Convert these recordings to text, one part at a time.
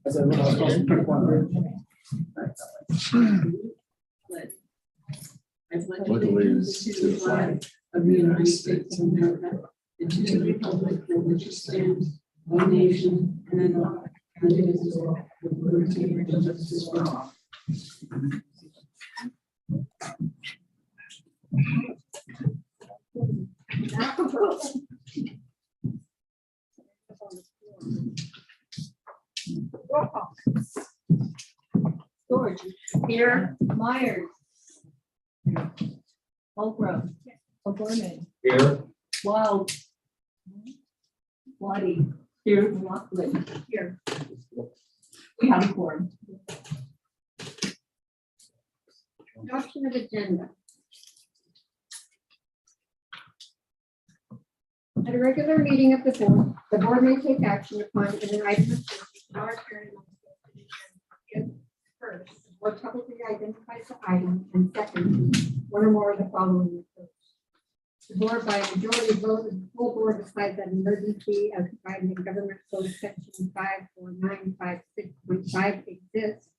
As I went across the quick one. What believes to the flag of the United States of America, and to the republic for which it stands, one nation, under God, indivisible, with liberty and justice for all. George. Here. Myers. Holbrook. O'Gorman. Here. Wild. Waddy. Here. Lockwood. Here. We have a quorum. Adoption of agenda. At a regular meeting of the board may take action upon an item of business not occurring on the schedule. First, the board publicly identifies the item, and second, one or more of the following occurs. The board, by a majority vote of the full board, decides that an emergency as provided in Government Code Section 54956.5 exists,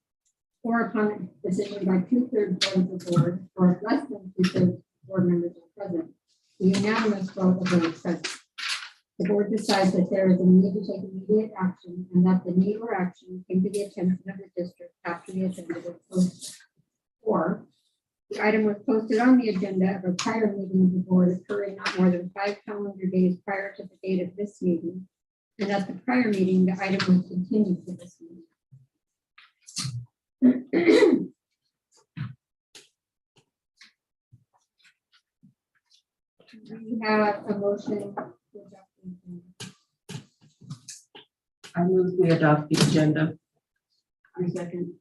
or upon a decision by 2/3 vote of the board, or if less than 2/3 board members are present, the unanimous vote of those present. The board decides that there is a need to take immediate action, and that the need or action came to the attention of the district after the agenda was posted. Or the item was posted on the agenda of a prior meeting of the board occurring not more than 5 calendar days prior to the date of this meeting, and at the prior meeting, the item was continued to this meeting. We have a motion to adopt the agenda. I move we adopt the agenda. I second.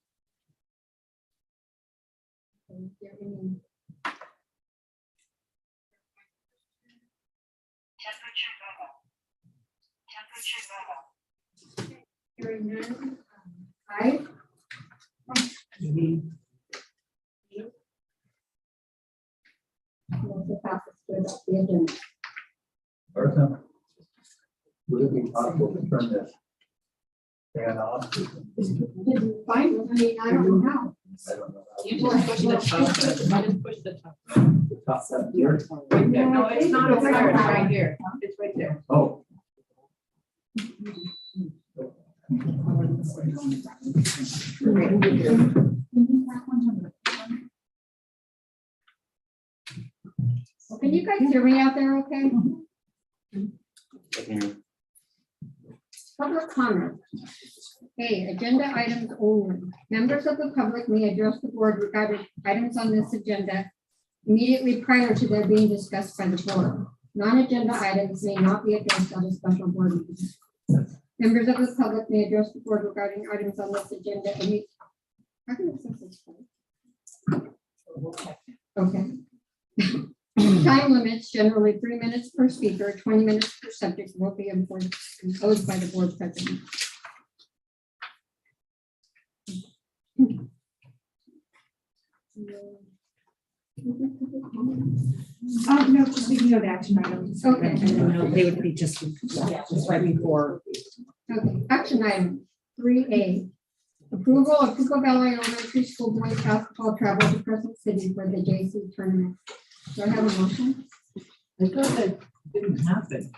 Is there any- Hearing none. Aye. Motion passes to adopt the agenda. Bertha, would it be possible to turn this fan off? Fine, I mean, I don't know how. I don't know. You just push the top. I just push the top. The top button here? Right there. No, it's not over there. It's right here. It's right there. Oh. Can you guys hear me out there okay? Public comment. Okay, agenda items only. Members of the public may address the board regarding items on this agenda immediately prior to their being discussed by the board. Non-agenda items may not be addressed at a special board meeting. Members of the public may address the board regarding items on this agenda. Okay. Time limits, generally 3 minutes per speaker, 20 minutes per subject, will be imposed by the board president. No, just speaking of action items. Okay. They would be just right before. Okay, action item 3A. Approval of Cuco Valley Elementary School boys basketball travel to Crescent City for the JC tournament. Do I have a motion? I thought that didn't happen.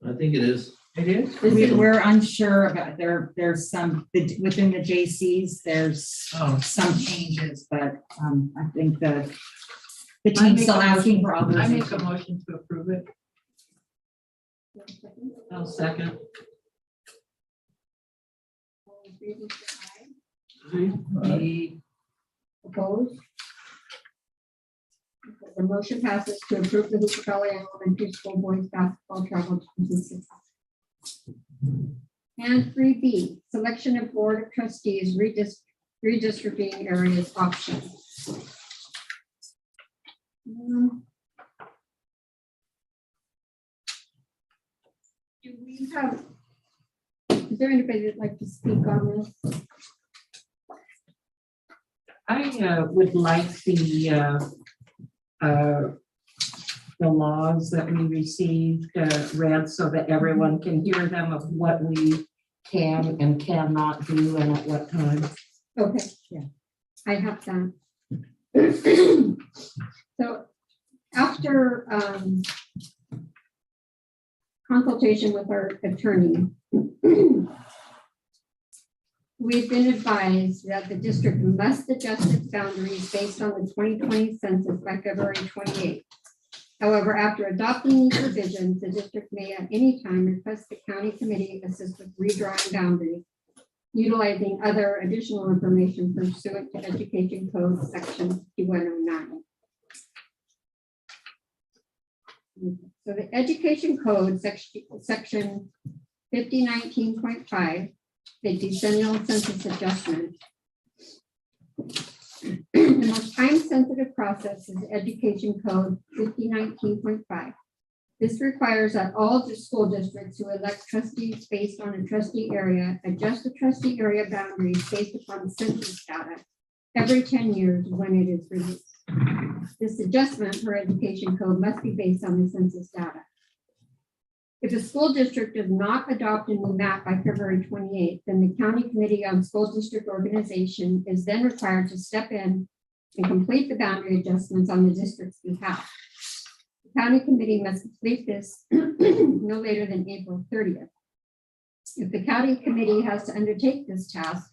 I think it is. It is? We're unsure about, there's some, within the JCs, there's some changes, but I think the team's still asking for I authorization. make a motion to approve it. I'll second. All in favor, say aye. Aye. Opposed? Okay, the motion passes to approve the Cuco Valley Elementary School boys basketball travel to Crescent City. And 3B, selection of board of trustees redistricting areas option. Do we have, is there anybody that'd like to speak on this? I would like the the laws that we received read so that everyone can hear them of what we can and cannot do and at what time? Okay, yeah, I have that. So after consultation with our attorney, we've been advised that the district must adjust its boundaries based on the 2020 census by February 28th. However, after adopting these revisions, the district may at any time request the county committee assist with redrawing boundaries, utilizing other additional information pursuant to Education Code Section 2109. So the Education Code Section 5019.5, the decennial census adjustment. The most time-sensitive process is Education Code 5019.5. This requires that all the school districts who elect trustees based on a trustee area adjust the trustee area boundaries based upon census data every 10 years when it is released. This adjustment for Education Code must be based on the census data. If the school district does not adopt a new map by February 28th, then the County Committee on School District Organization is then required to step in and complete the boundary adjustments on the district's behalf. The County Committee must complete this no later than April 30th. If the County Committee has to undertake this task,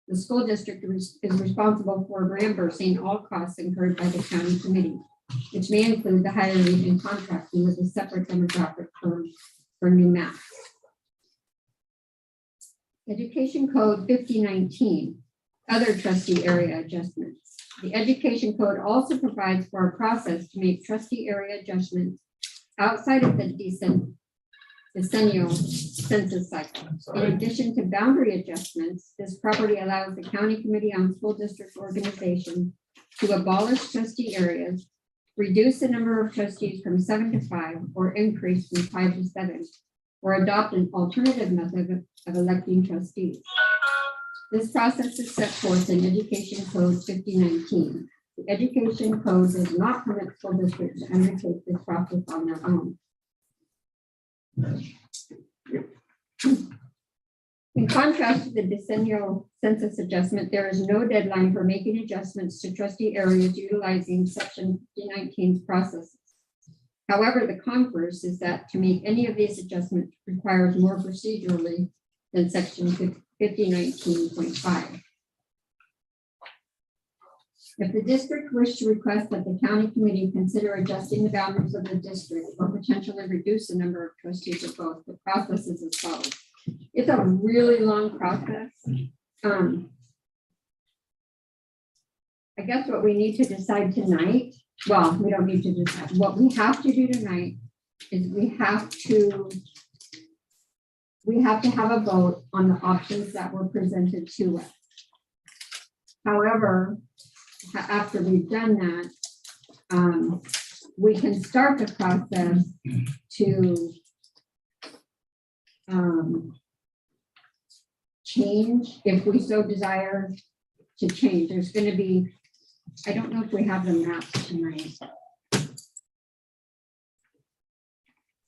the school district is responsible for reimbursing all costs incurred by the County Committee, which may include the hiring and contracting with a separate demographic firm for new maps. Education Code 5019, other trustee area adjustments. The Education Code also provides for a process to make trustee area adjustments outside of the decennial census cycle. In addition to boundary adjustments, this property allows the County Committee on School District Organization to abolish trustee areas, reduce the number of trustees from 7 to 5, or increase from 5 to 7, or adopt an alternative method of electing trustees. This process is set forth in Education Code 5019. The Education Code does not permit school districts to undertake this process on their own. In contrast to the decennial census adjustment, there is no deadline for making adjustments to trustee areas utilizing Section 5019's processes. However, the converse is that to make any of these adjustments requires more procedurally than Section 5019.5. If the district wished to request that the county committee consider adjusting the boundaries of the district or potentially reduce the number of trustees or both, the process is as follows. It's a really long process. I guess what we need to decide tonight, well, we don't need to decide. What we have to do tonight is we have to have a vote on the options that were presented to us. However, after we've done that, we can start the process to change if we so desire to change. There's going to be, I don't know if we have the maps tonight.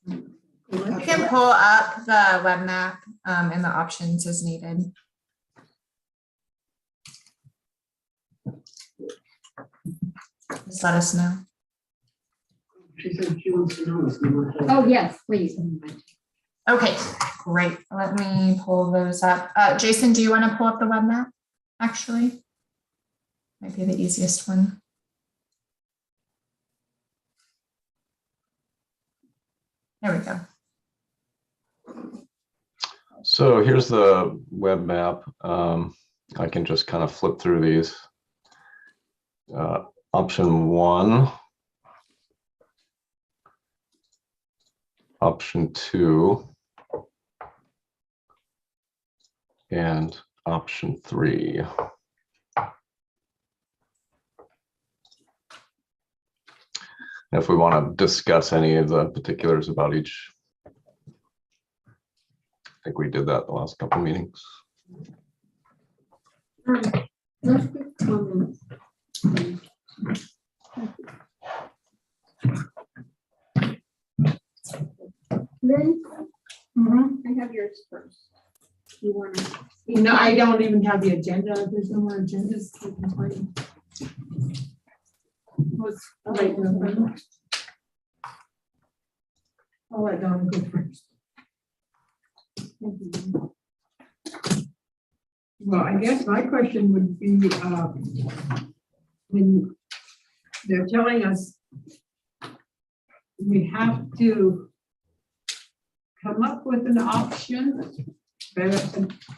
You can pull up the web map and the options as needed. Just let us know. She said she wants to know if we were. Oh, yes, please. Okay, great. Let me pull those up. Jason, do you want to pull up the web map? Actually, might be the easiest one. There we go. So here's the web map. I can just kind of flip through these. Option 1, option 2, and option 3. If we want to discuss any of the particulars about each, I think we did that the last couple meetings. Let's get comments. Lynn, Mm-hmm. I have yours first. You want to? No, I don't even have the agenda. There's no more agendas. Was right. I'll let Donna go first. Well, I guess my question would be, when they're telling us we have to come up with an option, but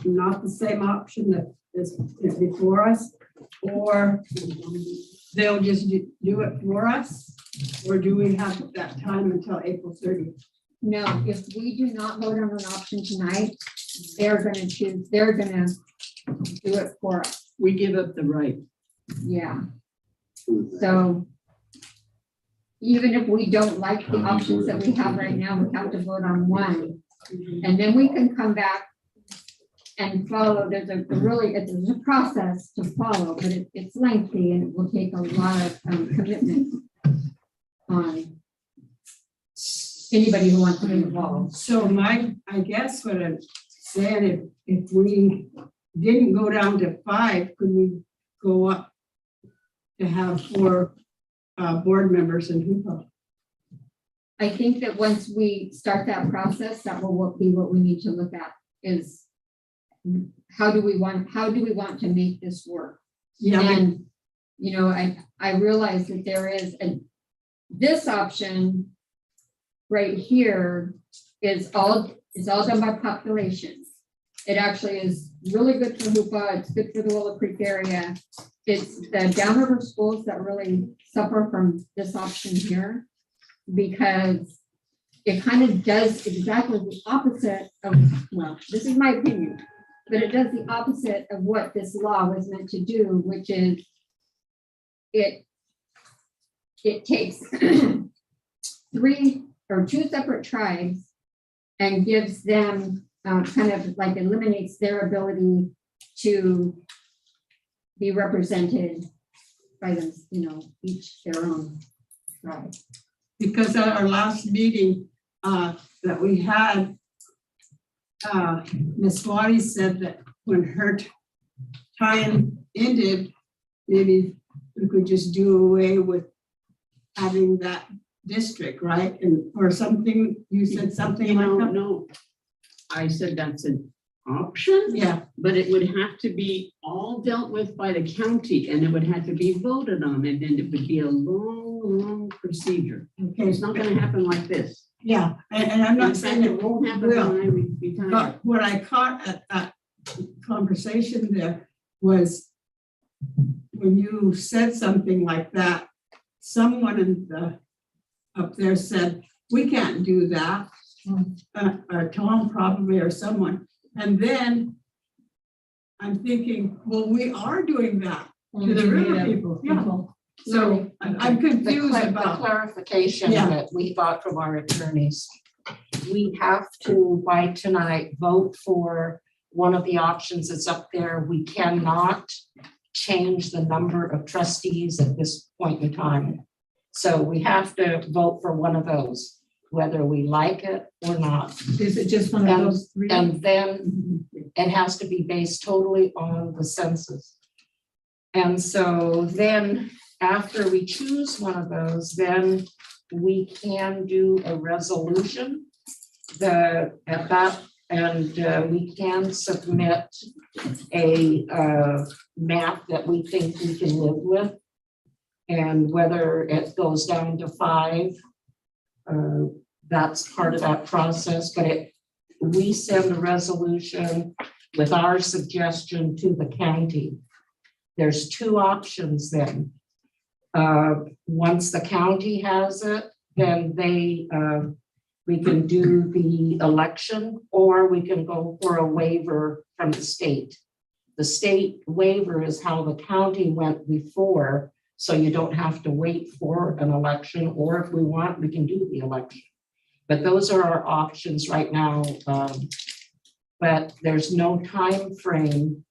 not the same option that is before us, or they'll just do it for us, or do we have that time until April 30th? No, if we do not vote on an option tonight, they're gonna choose, they're gonna do it for us. We give up the right. Yeah. So even if we don't like the options that we have right now, we have to vote on one. And then we can come back and follow. There's a really, it's a process to follow, but it's lengthy and it will take a lot of commitment on anybody who wants to be involved. So I guess what I'm saying, if we didn't go down to 5, could we go up to have 4 board members in Hoopa? I think that once we start that process, that will be what we need to look at is how do we want to make this work? Yeah, And, you know, I realize that there is this option right here is all done by population. It actually is really good for Hoopa. It's good for the Willow Creek area. It's the downriver schools that really suffer from this option here because it kind of does exactly the opposite of, well, this is my opinion, but it does the opposite of what this law was meant to do, which is it takes 2 separate tribes and gives them kind of like eliminates their ability to be represented by them, you know, each their own tribe. because at our last meeting that we had, Ms. Swati said that when her time ended, maybe we could just do away with having that district, right? And or something, you said something like that? No, I said that's an option, Yeah, but it would have to be all dealt with by the county and it would have to be voted on and then it would be a long procedure. okay, It's not gonna happen like this. yeah, and I'm In not fact, saying it won't happen will. when I retire. But what I caught at that conversation there was when you said something like that, someone up there said, we can't do that. Or Tom probably, or someone. And then I'm thinking, well, we are doing that to the river people. Yeah. So I'm confused The about, clarification Yeah. that we got from our attorneys. We have to, by tonight, vote for one of the options that's up there. We cannot change the number of trustees at this point in time. So we have to vote for one of those, whether we like it or not. Is it just one of those 3? And then it has to be based totally on the census. And so then after we choose one of those, then we can do a resolution we can submit a map that we think we can live with. And whether it goes down to 5, that's part of that process, but we send a resolution with our suggestion to the county. There's 2 options then. Once the county has it, then we can do the election, or we can go for a waiver from the state. The state waiver is how the county went before, so you don't have to wait for an election, or if we want, we can do the election. But those are our options right now. But there's no time frame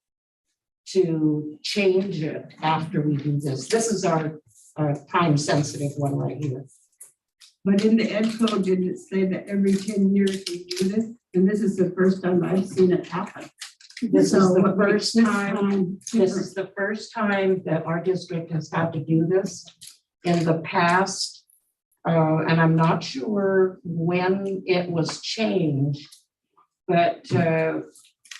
to change it after we do this. This is our time sensitive one right here. But in the ed code, did it say that every 10 years we do this? And this is the first time I've seen it happen. This is So the what makes first this time, this is the first time that our district has had to do this. In the past, and I'm not sure when it was changed, but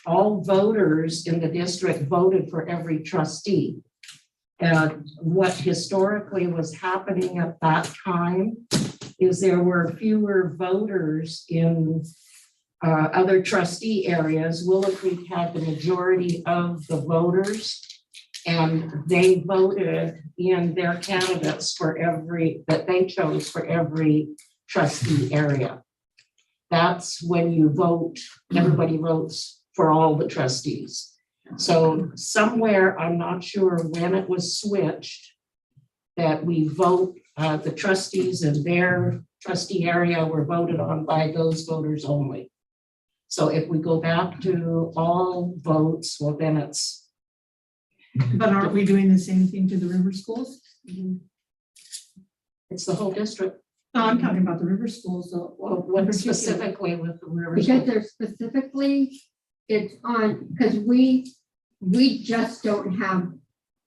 all voters in the district voted for every trustee. And what historically was happening at that time is there were fewer voters in other trustee areas. Willow Creek had the majority of the voters, and they voted in their candidates for every, that they chose for every trustee area. That's when you vote, everybody votes for all the trustees. So somewhere, I'm not sure when it was switched, that we vote, the trustees in their trustee area were voted on by those voters only. So if we go back to all votes, well, then it's. But aren't we doing the same thing to the river schools? It's the whole district. No, I'm talking about the river schools, though. Well, what specifically with the river? Because they're specifically, it's on, because we just don't have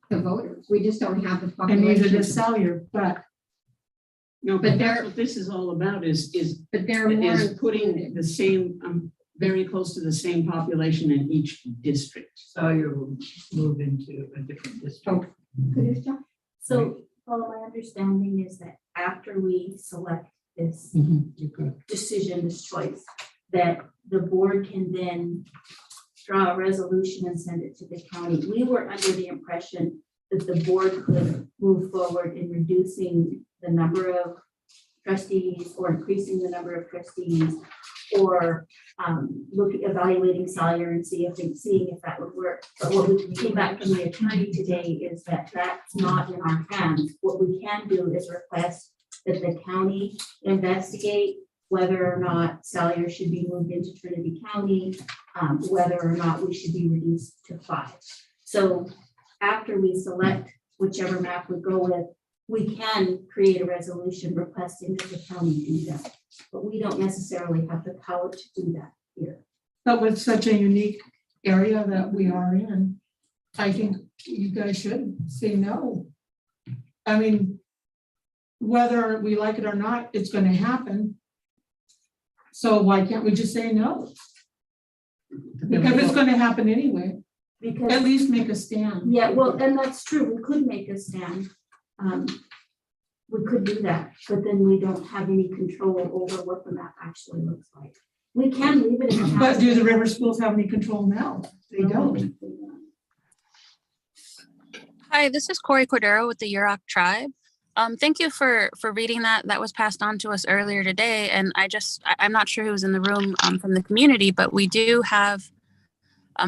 the voters. We just don't have the And neither population. does Salyer, but No, But but that's they're- what this is all about is But they're more. putting the same, very close to the same population in each district. So you move into a different district. So, Paula, my understanding is that after we select this decision, this choice, that the board can then draw a resolution and send it to the county. We were under the impression that the board could move forward in reducing the number of trustees or increasing the number of trustees, or evaluating Salyer and seeing if that would work. But what we came back from the attorney today is that that's not in our hands. What we can do is request that the county investigate whether or not Salyer should be moved into Trinity County, whether or not we should be reduced to 5. So after we select whichever map we go with, we can create a resolution requesting that the county do that. But we don't necessarily have the power to do that here. but with such a unique area that we are in, I think you guys should say no. I mean, whether we like it or not, it's gonna happen. So why can't we just say no? If it's gonna happen anyway, at Because, least make a stand. yeah, well, and that's true, we could make a stand. We could do that, but then we don't have any control over what the map actually looks like. We can leave it in the. But do the river schools have any control now? They don't. Hi, this is Corey Cordero with the Yurok tribe. Thank you for reading that. That was passed on to us earlier today. And I'm not sure who was in the room from the community, but we do have,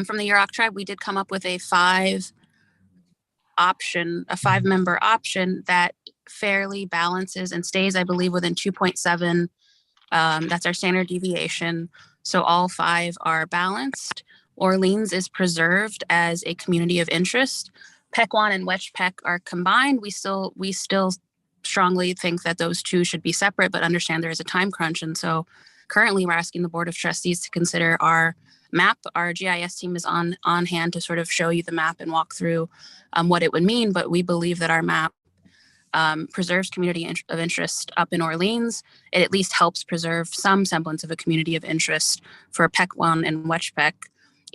from the Yurok tribe, we did come up with a 5-member option that fairly balances and stays, I believe, within 2.7. That's our standard deviation. So all 5 are balanced. Orleans is preserved as a community of interest. Pequon and Wetch-Peck are combined. We still strongly think that those 2 should be separate, but understand there is a time crunch. And so currently we're asking the Board of Trustees to consider our map. Our GIS team is on hand to sort of show you the map and walk through what it would mean. But we believe that our map preserves community of interest up in Orleans. It at least helps preserve some semblance of a community of interest for Pequon and Wetch-Peck.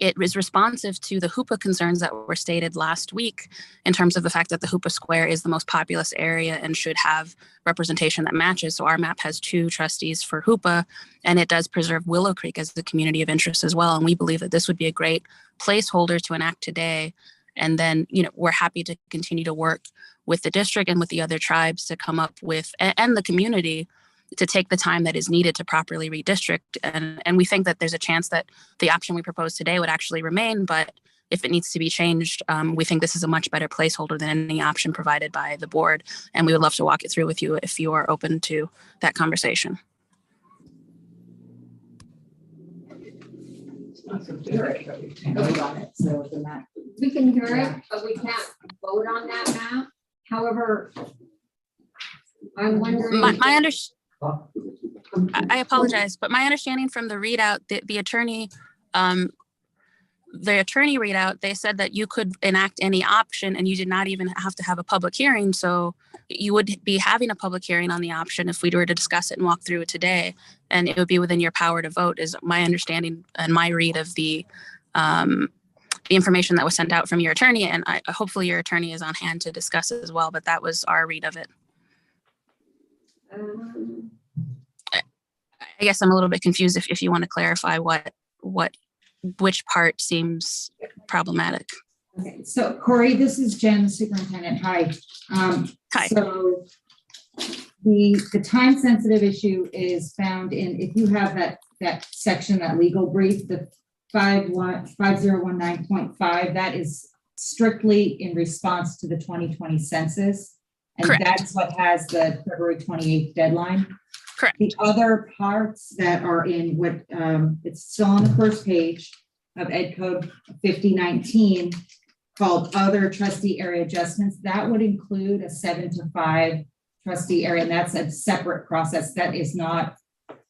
It is responsive to the Hoopa concerns that were stated last week in terms of the fact that the Hoopa Square is the most populous area and should have representation that matches. So our map has 2 trustees for Hoopa, and it does preserve Willow Creek as the community of interest as well. And we believe that this would be a great placeholder to enact today. And then, we're happy to continue to work with the district and with the other tribes to come up with, and the community, to take the time that is needed to properly redistrict. And we think that there's a chance that the option we propose today would actually remain, but if it needs to be changed, we think this is a much better placeholder than any option provided by the board. And we would love to walk it through with you if you are open to that conversation. We can hear it, but we can't vote on that map. However, I'm wondering. I apologize, but my understanding from the readout, the attorney readout, they said that you could enact any option and you did not even have to have a public hearing. So you would be having a public hearing on the option if we were to discuss it and walk through it today. And it would be within your power to vote, is my understanding and my read of the information that was sent out from your attorney. And hopefully your attorney is on hand to discuss it as well, but that was our read of it. I guess I'm a little bit confused if you want to clarify which part seems problematic. Okay, so Corey, this is Jen, the superintendent. Hi. Hi. So the time sensitive issue is found in, if you have that section, that legal brief, the 5019.5, that is strictly in response to the 2020 census. And Correct. That's what has the February 28th deadline. Correct. The other parts that are in what, it's still on the first page of Ed Code 5019 called other trustee area adjustments, that would include a 7 to 5 trustee area, and that's a separate process. That is not,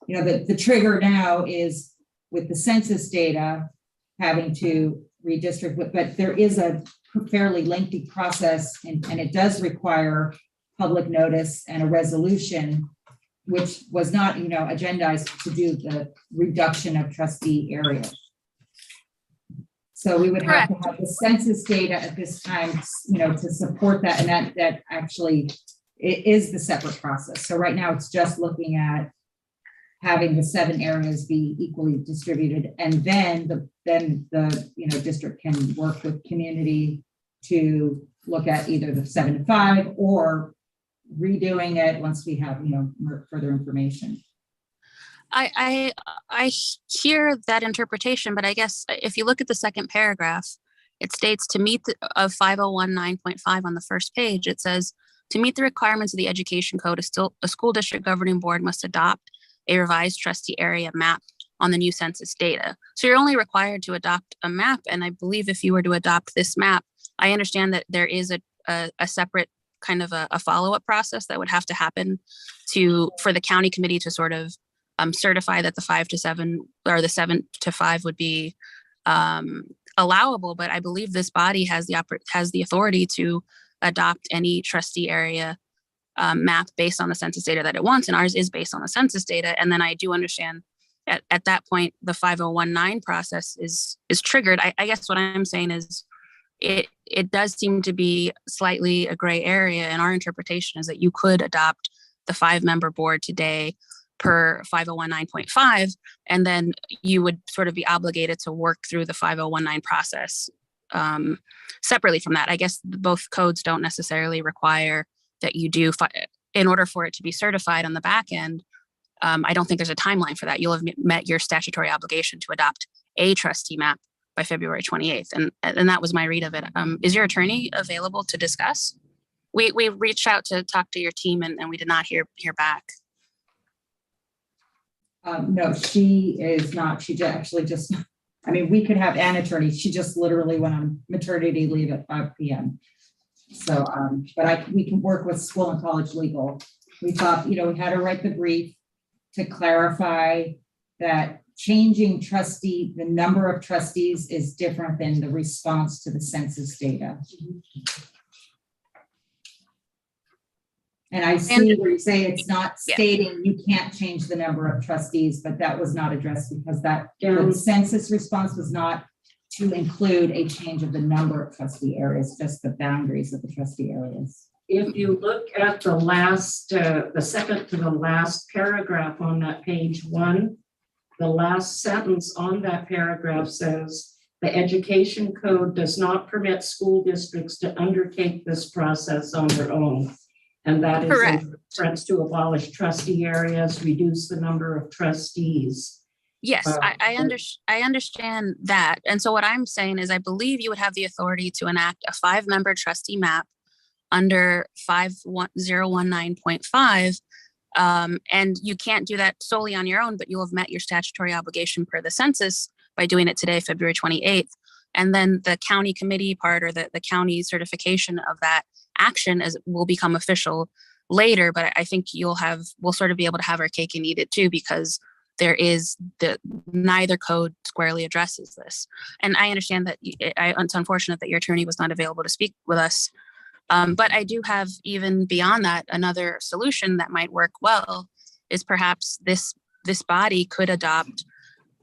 the trigger now is with the census data having to redistrict, but there is a fairly lengthy process, and it does require public notice and a resolution, which was not, agendized to do the reduction of trustee area. So we would have to have the census data at this time, to support that, and that actually it is the separate process. So right now it's just looking at having the 7 areas be equally distributed, and then the district can work with community to look at either the 7 to 5 or redoing it once we have further information. I hear that interpretation, but I guess if you look at the second paragraph, it states to meet of 5019.5 on the first page, it says to meet the requirements of the education code, a school district governing board must adopt a revised trustee area map on the new census data. So you're only required to adopt a map. And I believe if you were to adopt this map, I understand that there is a separate kind of a follow-up process that would have to happen for the county committee to sort of certify that the 5 to 7 or the 7 to 5 would be allowable. But I believe this body has the authority to adopt any trustee area map based on the census data that it wants, and ours is based on the census data. And then I do understand at that point the 5019 process is triggered. I guess what I'm saying is it does seem to be slightly a gray area, and our interpretation is that you could adopt the 5-member board today per 5019.5, and then you would sort of be obligated to work through the 5019 process separately from that. I guess both codes don't necessarily require that you do, in order for it to be certified on the back end. I don't think there's a timeline for that. You'll have met your statutory obligation to adopt a trustee map by February 28th. And that was my read of it. Is your attorney available to discuss? We reached out to talk to your team and we did not hear back. No, she is not. She actually just, we could have an attorney. She just literally went on maternity leave at 5 p.m. So, but we can work with school and college legal. We thought, we had to write the brief to clarify that changing the number of trustees is different than the response to the census data. And I see where you say it's not stating you can't change the number of trustees, but that was not addressed because the census response was not to include a change of the number of trustee areas, just the boundaries of the trustee areas. If you look at the last, the second to the last paragraph on that page 1, the last sentence on that paragraph says, the education code does not permit school districts to undertake this process on their own. And that is in reference to abolish trustee areas, reduce the number of trustees. Yes, I understand that. And so what I'm saying is I believe you would have the authority to enact a 5-member trustee map under 5019.5. And you can't do that solely on your own, but you'll have met your statutory obligation per the census by doing it today, February 28th. And then the county committee part or the county certification of that action will become official later, but I think we'll sort of be able to have our cake and eat it too, because neither code squarely addresses this. And I understand that it's unfortunate that your attorney was not available to speak with us. But I do have, even beyond that, another solution that might work well is perhaps this body could adopt,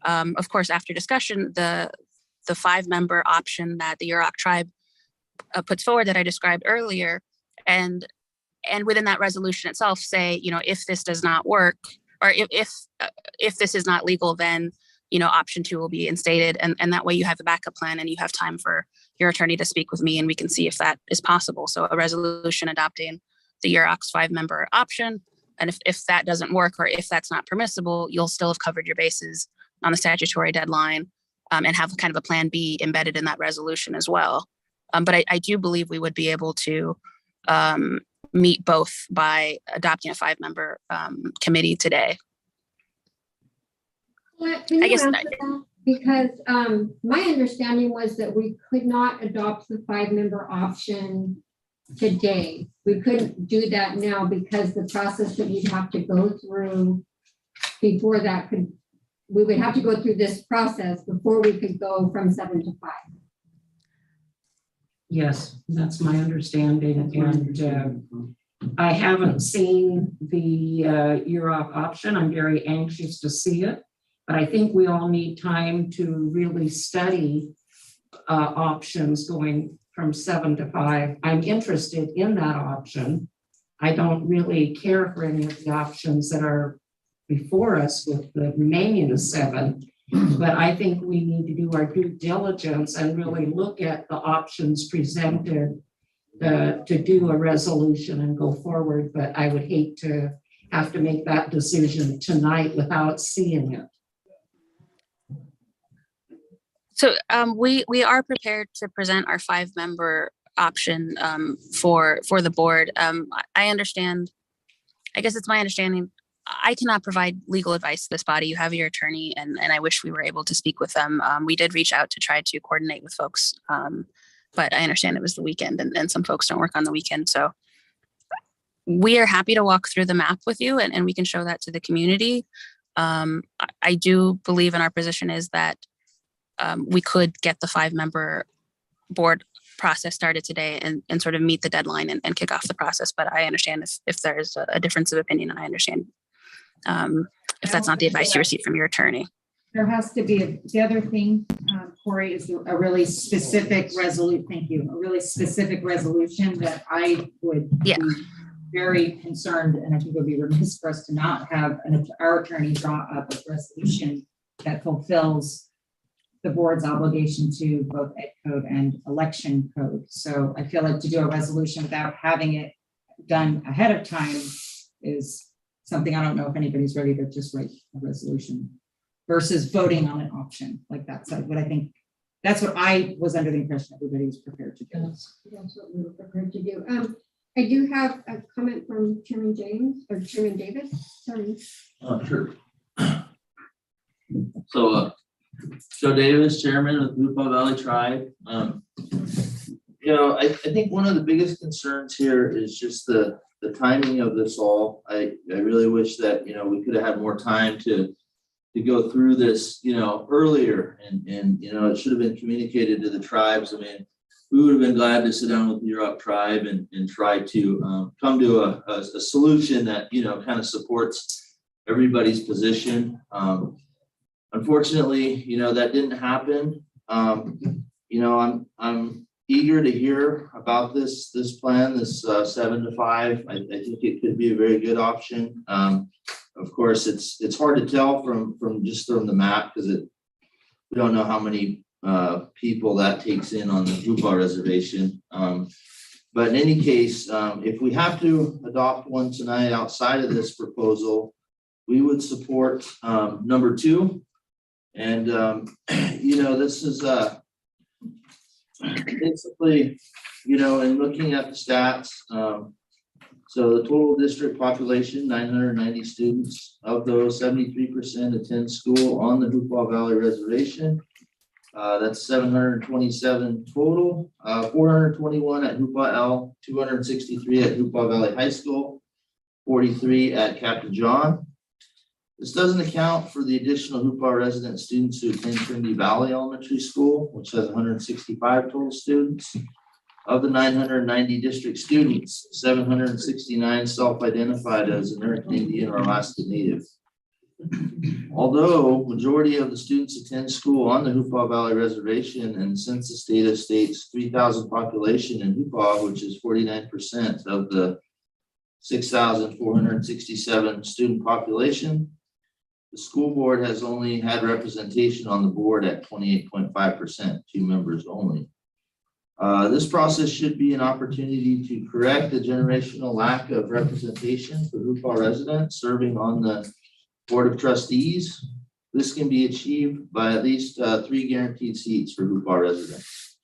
of course, after discussion, the 5-member option that the Yurok tribe puts forward that I described earlier. And within that resolution itself say, if this does not work, or if this is not legal, then, option 2 will be instated. And that way you have a backup plan and you have time for your attorney to speak with me and we can see if that is possible. So a resolution adopting the Yurok's 5-member option. And if that doesn't work, or if that's not permissible, you'll still have covered your bases on the statutory deadline, and have kind of a plan B embedded in that resolution as well. But I do believe we would be able to meet both by adopting a 5-member committee today. Can I you guess answer that? Because my understanding was that we could not adopt the 5-member option today. We couldn't do that now because the process that we'd have to go through before that we would have to go through this process before we could go from 7 to 5. Yes, that's my understanding. And I haven't seen the Yurok option. I'm very anxious to see it, but I think we all need time to really study options going from 7 to 5. I'm interested in that option. I don't really care for any of the options that are before us with the remaining of 7, but I think we need to do our due diligence and really look at the options presented to do a resolution and go forward. But I would hate to have to make that decision tonight without seeing it. So we are prepared to present our 5-member option for the board. I understand, I guess it's my understanding, I cannot provide legal advice to this body. You have your attorney, and I wish we were able to speak with them. We did reach out to try to coordinate with folks, but I understand it was the weekend and some folks don't work on the weekend. So we are happy to walk through the map with you and we can show that to the community. I do believe in our position is that we could get the 5-member board process started today and sort of meet the deadline and kick off the process. But I understand if there's a difference of opinion, and I understand if that's not the advice you received from your attorney. There has to be, the other thing, Corey, is a really specific resolution. Thank you. A really specific resolution that I would be very concerned, and I think it would be remiss for us to not have our attorney draw up a resolution that fulfills the board's obligation to both ed code and election code. So I feel like to do a resolution without having it done ahead of time is something I don't know if anybody's ready to just write a resolution versus voting on an option like that. So but I think that's what I was under the impression everybody was prepared to do. That's what we were prepared to do. I do have a comment from Chairman James or Chairman Davis. Sorry. Sure. So Joe Davis, chairman of the Hoopa Valley Tribe. I think one of the biggest concerns here is just the timing of this all. I really wish that, we could have had more time to go through this, earlier and it should have been communicated to the tribes. I mean, we would have been glad to sit down with the Yurok tribe and try to come to a solution that, kind of supports everybody's position. Unfortunately, that didn't happen. I'm eager to hear about this plan, this 7 to 5. I think it could be a very good option. Of course, it's hard to tell from just the map because we don't know how many people that takes in on the Hoopa reservation. But in any case, if we have to adopt one tonight outside of this proposal, we would support number 2. And, this is basically, in looking at the stats, so the total district population, 990 students. Of those, 73% attend school on the Hoopa Valley Reservation. That's 727 total, 421 at Hoopa L, 263 at Hoopa Valley High School, 43 at Captain John. This doesn't account for the additional Hoopah resident students who attend Trinity Valley Elementary School, which has 165 total students. Of the 990 district students, 769 self-identified as American Indian or Alaska Native. Although majority of the students attend school on the Hoopah Valley Reservation, and census data states 3,000 population in Hoopah, which is 49% of the 6,467 student population, the school board has only had representation on the board at 28.5%, 2 members only. This process should be an opportunity to correct the generational lack of representation for Hoopah residents serving on the Board of Trustees. This can be achieved by at least 3 guaranteed seats for Hoopah residents.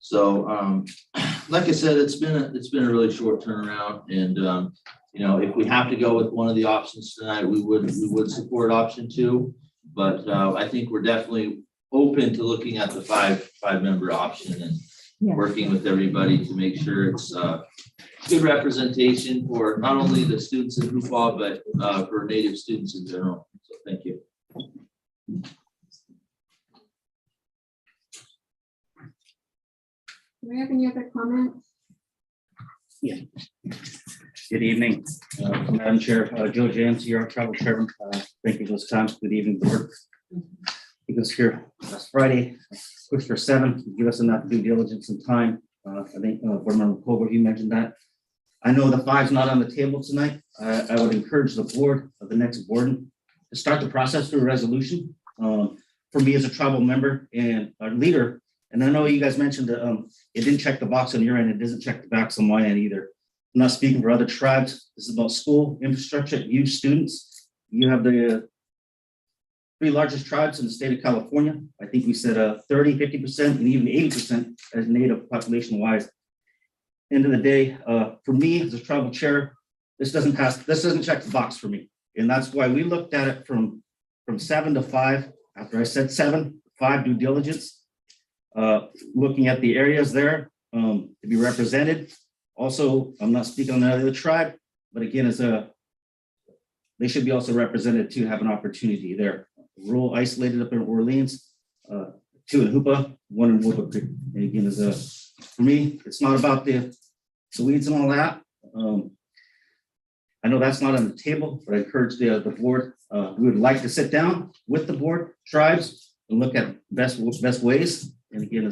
So, like I said, it's been a really short turnaround, and you know, if we have to go with one of the options tonight, we would support option 2. But I think we're definitely open to looking at the five member option and working with everybody to make sure it's good representation for not only the students in Hoopah, but for Native students in general. So thank you. Do we have any other comments? Yeah. Good evening, Madam Chair, Joe James, your travel chairman. Thank you for this time. Good evening, board. He was here last Friday, pushed for 7, give us enough due diligence and time. I think Board Member Colbert, you mentioned that. I know the 5's not on the table tonight. I would encourage the board of the next board to start the process through a resolution. For me as a tribal member and a leader, and I know you guys mentioned that it didn't check the box on your end, it doesn't check the box on my end either. I'm not speaking for other tribes. This is about school infrastructure, you students. You have the 3 largest tribes in the state of California. I think we said 30, 50%, and even 80% as Native population wise. End of the day, for me as a tribal chair, this doesn't check the box for me. And that's why we looked at it from 7 to 5. After I said 7, 5 due diligence, looking at the areas there to be represented. Also, I'm not speaking on the other tribe, but again, they should be also represented to have an opportunity there. Rural isolated up in Orleans, 2 in Hoopah, 1 in Wolf Creek. And again, for me, it's not about the weeds and all that. I know that's not on the table, but I encourage the board. We would like to sit down with the board, tribes, and look at best ways. And again,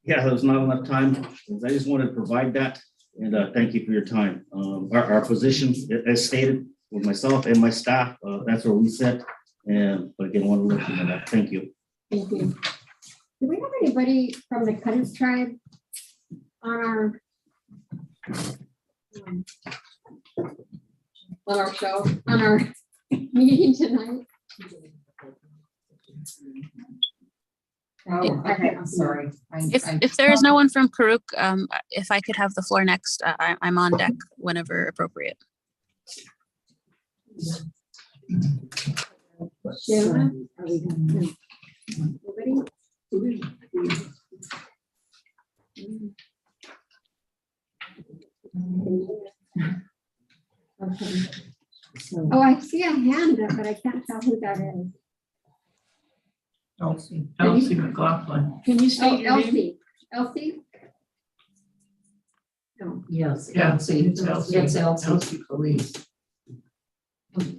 there was not enough time. I just wanted to provide that, and thank you for your time. Our position, as stated with myself and my staff, that's where we sit. But again, I want to look into that. Thank you. Thank you. Do we have anybody from the Cutters tribe on our meeting tonight? Oh, okay, I'm sorry. If there is no one from Karuk, if I could have the floor next, I'm on deck whenever appropriate. Sheila? Are we done? Nobody? Okay. Oh, I see a hand up, but I can't tell who that is. Elsie McLaughlin. Can you Oh, state your name? Elsie. Elsie? No. Yes. Elsie. It's Elsie. It's Elsie Police.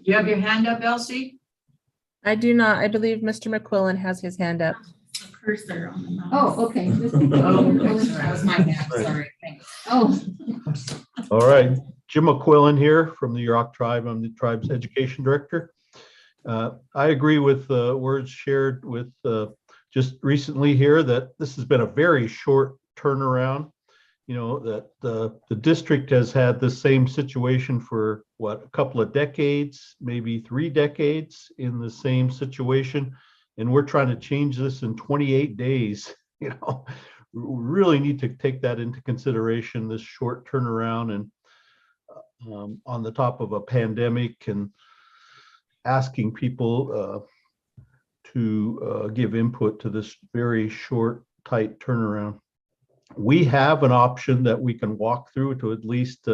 You have your hand up, Elsie? I do not. I believe Mr. McQuillan has his hand up. Cursor on the mouse. Oh, okay. That was my hand, sorry. Thanks. Oh, All right, Jim McQuillan here from the Yurok tribe. I'm the tribe's education director. I agree with words shared with just recently here that this has been a very short turnaround. You know, that the district has had the same situation for a couple of decades, maybe 3 decades in the same situation. And we're trying to change this in 28 days. You know, we really need to take that into consideration, this short turnaround, and on the top of a pandemic, and asking people to give input to this very short, tight turnaround. we have an option that we can walk through to at least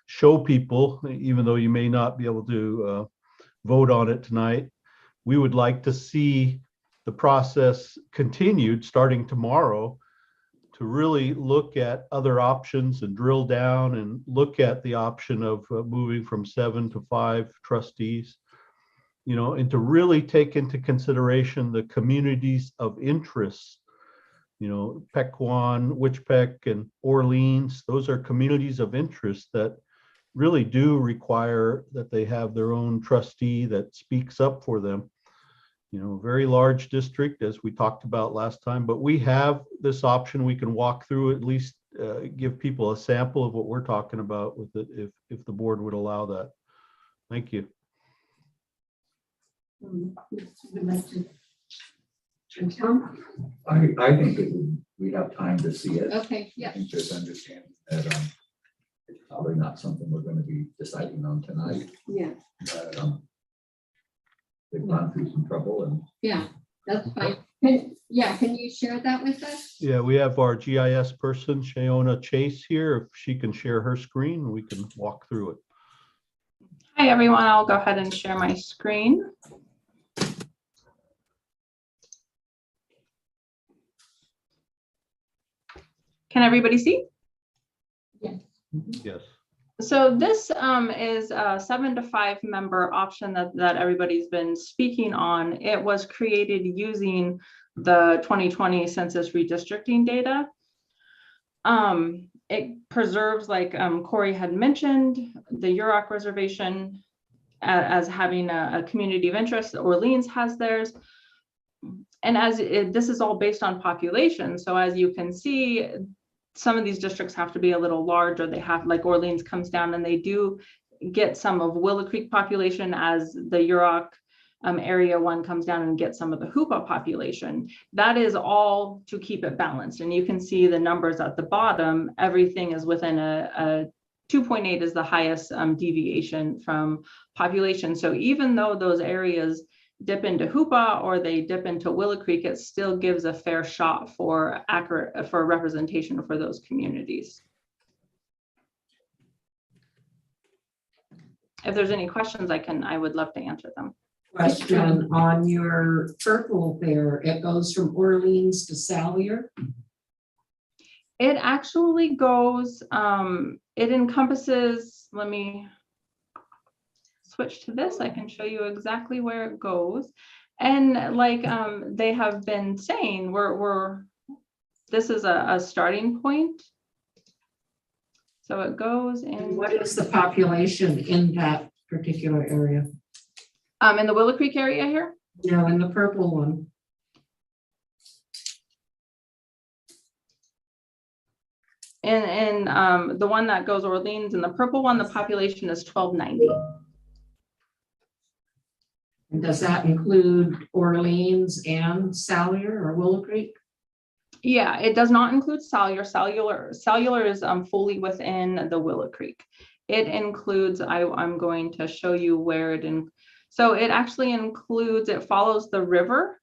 show people, even though you may not be able to vote on it tonight. We would like to see the process continued starting tomorrow to really look at other options and drill down and look at the option of moving from 7 to 5 trustees, you know, and to really take into consideration the communities of interest. You know, Pequon, Wichpeck, and Orleans, those are communities of interest that really do require that they have their own trustee that speaks up for them. You know, very large district, as we talked about last time, but we have this option. We can walk through, at least give people a sample of what we're talking about with it, if the board would allow that. Thank you. I think we have time to see it. Okay, yeah. I think just understand that it's probably not something we're going to be deciding on tonight. Yeah, But, they've gone through some trouble and yeah, that's fine. Can you share that with us? Yeah, we have our GIS person, Shayona Chase, here. If she can share her screen, we can walk through it. Hi, everyone. I'll go ahead and share my screen. Can everybody see? Yes. Yes. So this is a 7 to 5 member option that everybody's been speaking on. It was created using the 2020 census redistricting data. It preserves, like Corey had mentioned, the Yurok reservation as having a community of interest. Orleans has theirs. And this is all based on population. So as you can see, some of these districts have to be a little larger. They have, like Orleans comes down and they do get some of Willow Creek population, as the Yurok area one comes down and gets some of the Hoopa population. That is all to keep it balanced. And you can see the numbers at the bottom. Everything is within a 2.8 is the highest deviation from population. So even though those areas dip into Hoopa or they dip into Willow Creek, it still gives a fair shot for representation for those communities. If there's any questions, I would love to answer them. Question on your purple there, it goes from Orleans to Salyer. It actually goes, it encompasses, let me switch to this. I can show you exactly where it goes. And like they have been saying, this is a starting point. So it goes in. What is the population in that particular area? In the Willow Creek area here? No, in the purple one. And the one that goes Orleans, in the purple one, the population is 1290. And does that include Orleans and Salyer or Willow Creek? Yeah, it does not include Salyer. Salyer is fully within the Willow Creek. It includes, I'm going to show you where so it actually includes, it follows the river,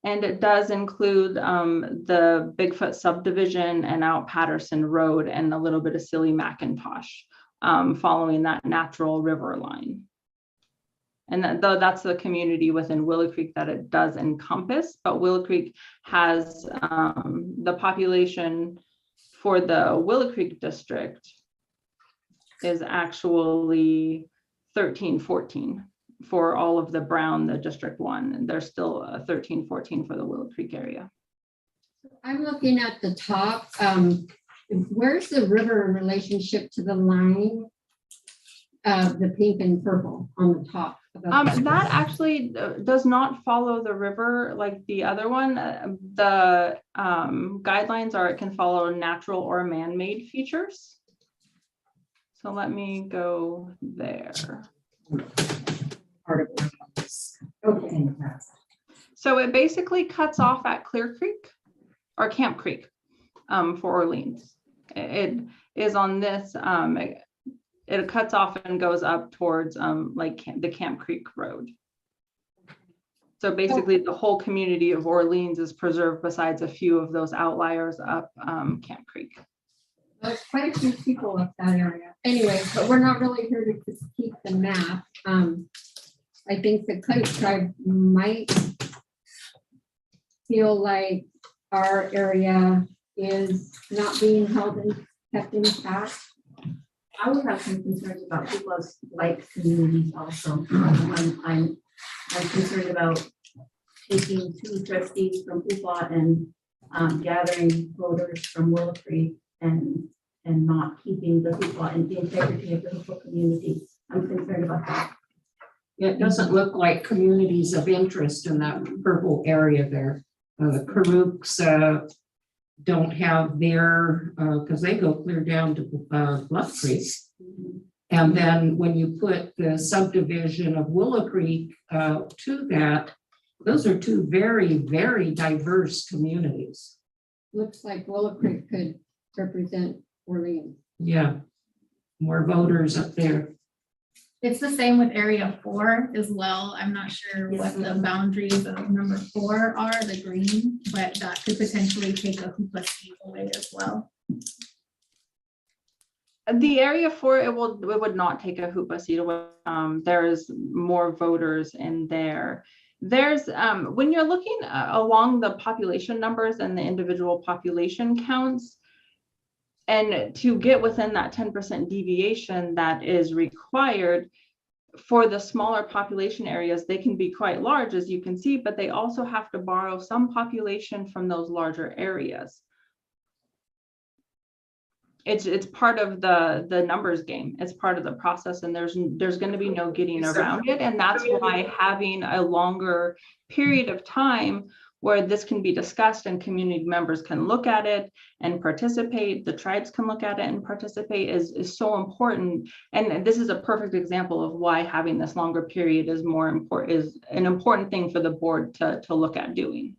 and it does include the Bigfoot subdivision and out Patterson Road and a little bit of Silly McIntosh following that natural river line. And that's the community within Willow Creek that it does encompass, but Willow Creek has the population for the Willow Creek district is actually 1314 for all of the Brown, the District 1, and there's still 1314 for the Willow Creek area. I'm looking at the top. Where's the river in relationship to the line of the pink and purple on the top? That actually does not follow the river like the other one. The guidelines are it can follow natural or man-made features. So let me go there. Okay. So it basically cuts off at Clear Creek or Camp Creek for Orleans. It is on this, it cuts off and goes up towards like the Camp Creek Road. So basically, the whole community of Orleans is preserved besides a few of those outliers up Camp Creek. There's quite a few people up that area. Anyway, but we're not really here to just keep the map. I think the Coyote tribe might feel like our area is not being held and kept intact. I would have some concerns about people's like communities also. I'm concerned about taking 2 trustees from Upa and gathering voters from Willow Creek and not keeping the Upa and the integrity of the Upa community. I'm concerned about that. It doesn't look like communities of interest in that purple area there. The Karuks don't have their, because they go clear down to Bluff Creek. And then when you put the subdivision of Willow Creek to that, those are 2 very, very diverse communities. Looks like Willow Creek could represent Orleans. Yeah, more voters up there. It's the same with area 4 as well. I'm not sure what the boundaries of number 4 are, the green, but that could potentially take a Hoopa seat away as well. The area 4, it would not take a Hoopa seat away. There's more voters in there. There's when you're looking along the population numbers and the individual population counts, and to get within that 10% deviation that is required for the smaller population areas, they can be quite large, as you can see, but they also have to borrow some population from those larger areas. It's part of the numbers game. It's part of the process, and there's going to be no getting around it. And that's why having a longer period of time where this can be discussed and community members can look at it and participate, the tribes can look at it and participate is so important. And this is a perfect example of why having this longer period is an important thing for the board to look at doing.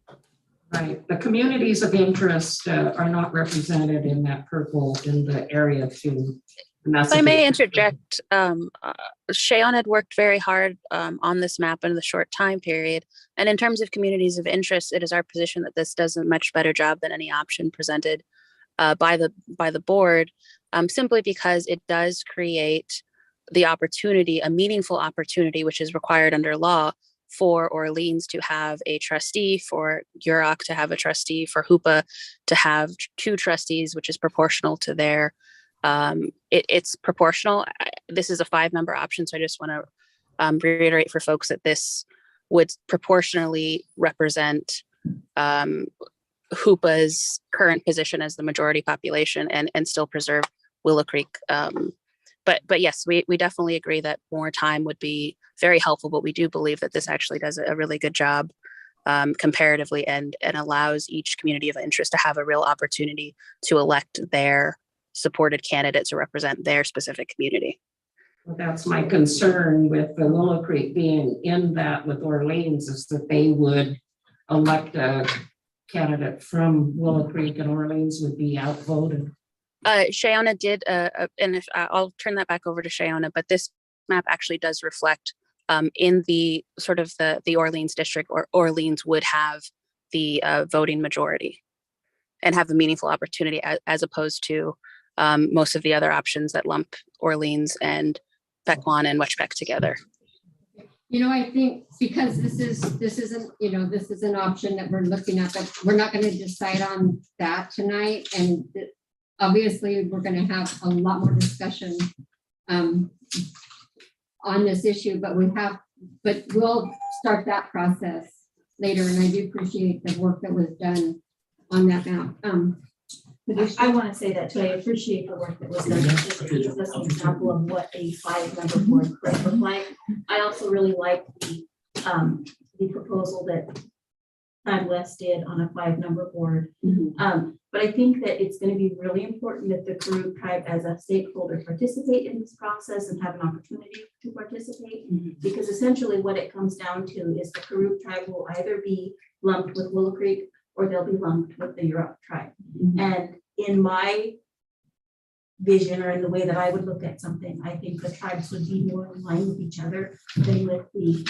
Right, the communities of interest are not represented in that purple in the area 2. If I may interject, Shayon had worked very hard on this map in the short time period. And in terms of communities of interest, it is our position that this does a much better job than any option presented by the board, simply because it does create the opportunity, a meaningful opportunity, which is required under law, for Orleans to have a trustee, for UROC to have a trustee, for Hoopa to have 2 trustees, which is proportional to their, it's proportional. This is a 5-member option, so I just want to reiterate for folks that this would proportionally represent Hoopa's current position as the majority population and still preserve Willow Creek. But yes, we definitely agree that more time would be very helpful, but we do believe that this actually does a really good job comparatively and allows each community of interest to have a real opportunity to elect their supported candidate to represent their specific community. Well, that's my concern with the Willow Creek being in that with Orleans, is that they would elect a candidate from Willow Creek and Orleans would be outvoted. Shayona did, and if I'll turn that back over to Shayona, but this map actually does reflect in the sort of the Orleans district, or Orleans would have the voting majority and have a meaningful opportunity as opposed to most of the other options that lump Orleans and Pequon and Wetchbeck together. I think because this is an option that we're looking at, but we're not going to decide on that tonight. And obviously, we're going to have a lot more discussion on this issue, but we'll start that process later. And I do appreciate the work that was done on that map. I want to say that too. I appreciate the work that was done. It gives us an example of what a 5-member board could look like. I also really like the proposal that Todd West did on a 5-member board. But I think that it's going to be really important that the Karuk tribe as a stakeholder participate in this process and have an opportunity to participate, because essentially what it comes down to is the Karuk tribe will either be lumped with Willow Creek or they'll be lumped with the Yurok tribe. And in my vision, or in the way that I would look at something, I think the tribes would be more in line with each other than with the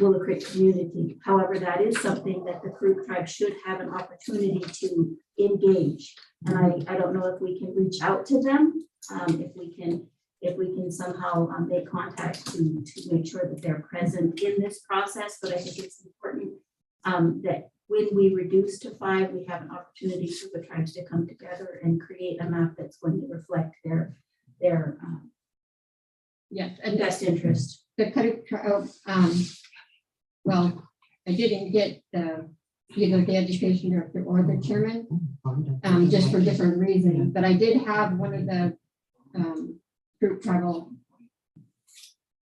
Willow Creek community. However, that is something that the Creek tribe should have an opportunity to engage. And I don't know if we can reach out to them, if we can somehow make contact to make sure that they're present in this process. But I think it's important that when we reduce to 5, we have an opportunity for the tribes to come together and create a map that's going to reflect their Yes, and best interest. the well, I didn't get either the education director or the chairman, just for different reasons, but I did have one of the group travel,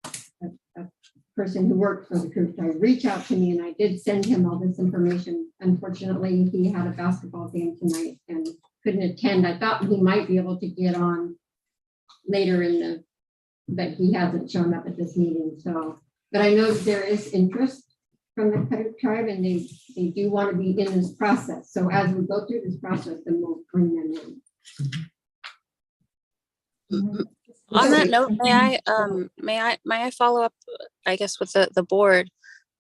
a person who worked for the group tribe reach out to me, and I did send him all this information. Unfortunately, he had a basketball game tonight and couldn't attend. I thought he might be able to get on later but he hasn't shown up at this meeting. So, but I know there is interest from the Credit tribe, and they do want to be in this process. So as we go through this process, then we'll bring them in. On that note, may I follow up, I guess, with the board?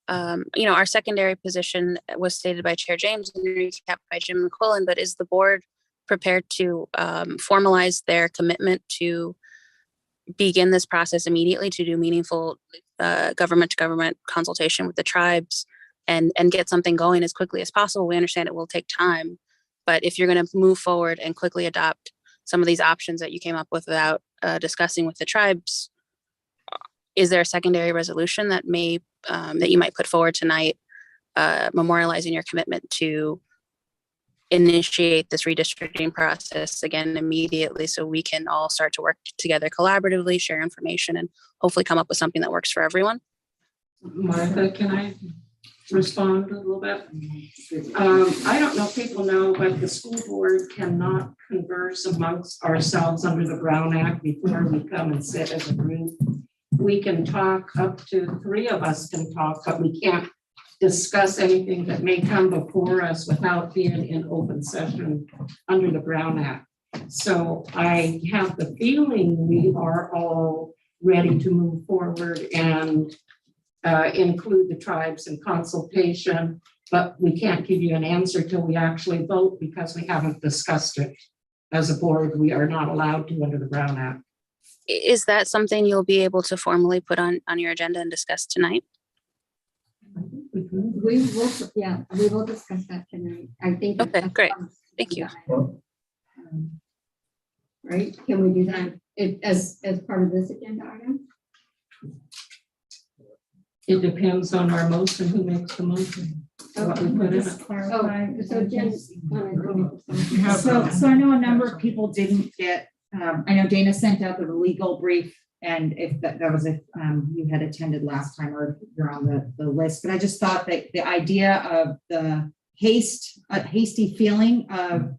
Our secondary position was stated by Chair James and recapped by Jim McQuillan, but is the board prepared to formalize their commitment to begin this process immediately, to do meaningful government to government consultation with the tribes and get something going as quickly as possible? We understand it will take time, but if you're going to move forward and quickly adopt some of these options that you came up with without discussing with the tribes, is there a secondary resolution that that you might put forward tonight, memorializing your commitment to initiate this redistricting process again immediately, so we can all start to work together collaboratively, share information, and hopefully come up with something that works for everyone? Martha, can I respond a little bit? I don't know if people know, but the school board cannot converse amongst ourselves under the Brown Act before we come and sit as a group. We can talk, up to 3 of us can talk, but we can't discuss anything that may come before us without being in open session under the Brown Act. So I have the feeling we are all ready to move forward and include the tribes in consultation, but we can't give you an answer till we actually vote because we haven't discussed it. As a board, we are not allowed to under the Brown Act. Is that something you'll be able to formally put on your agenda and discuss tonight? We will discuss that tonight. I think. Okay, great. Thank you. Right? Can we do that as part of this agenda item? It depends on our motion, who makes the motion. What we put in it. So Jen, So I know a number of people didn't get, I know Dana sent out the legal brief, and if that was if you had attended last time or you're on the list, but I just thought that the idea of the hasty feeling of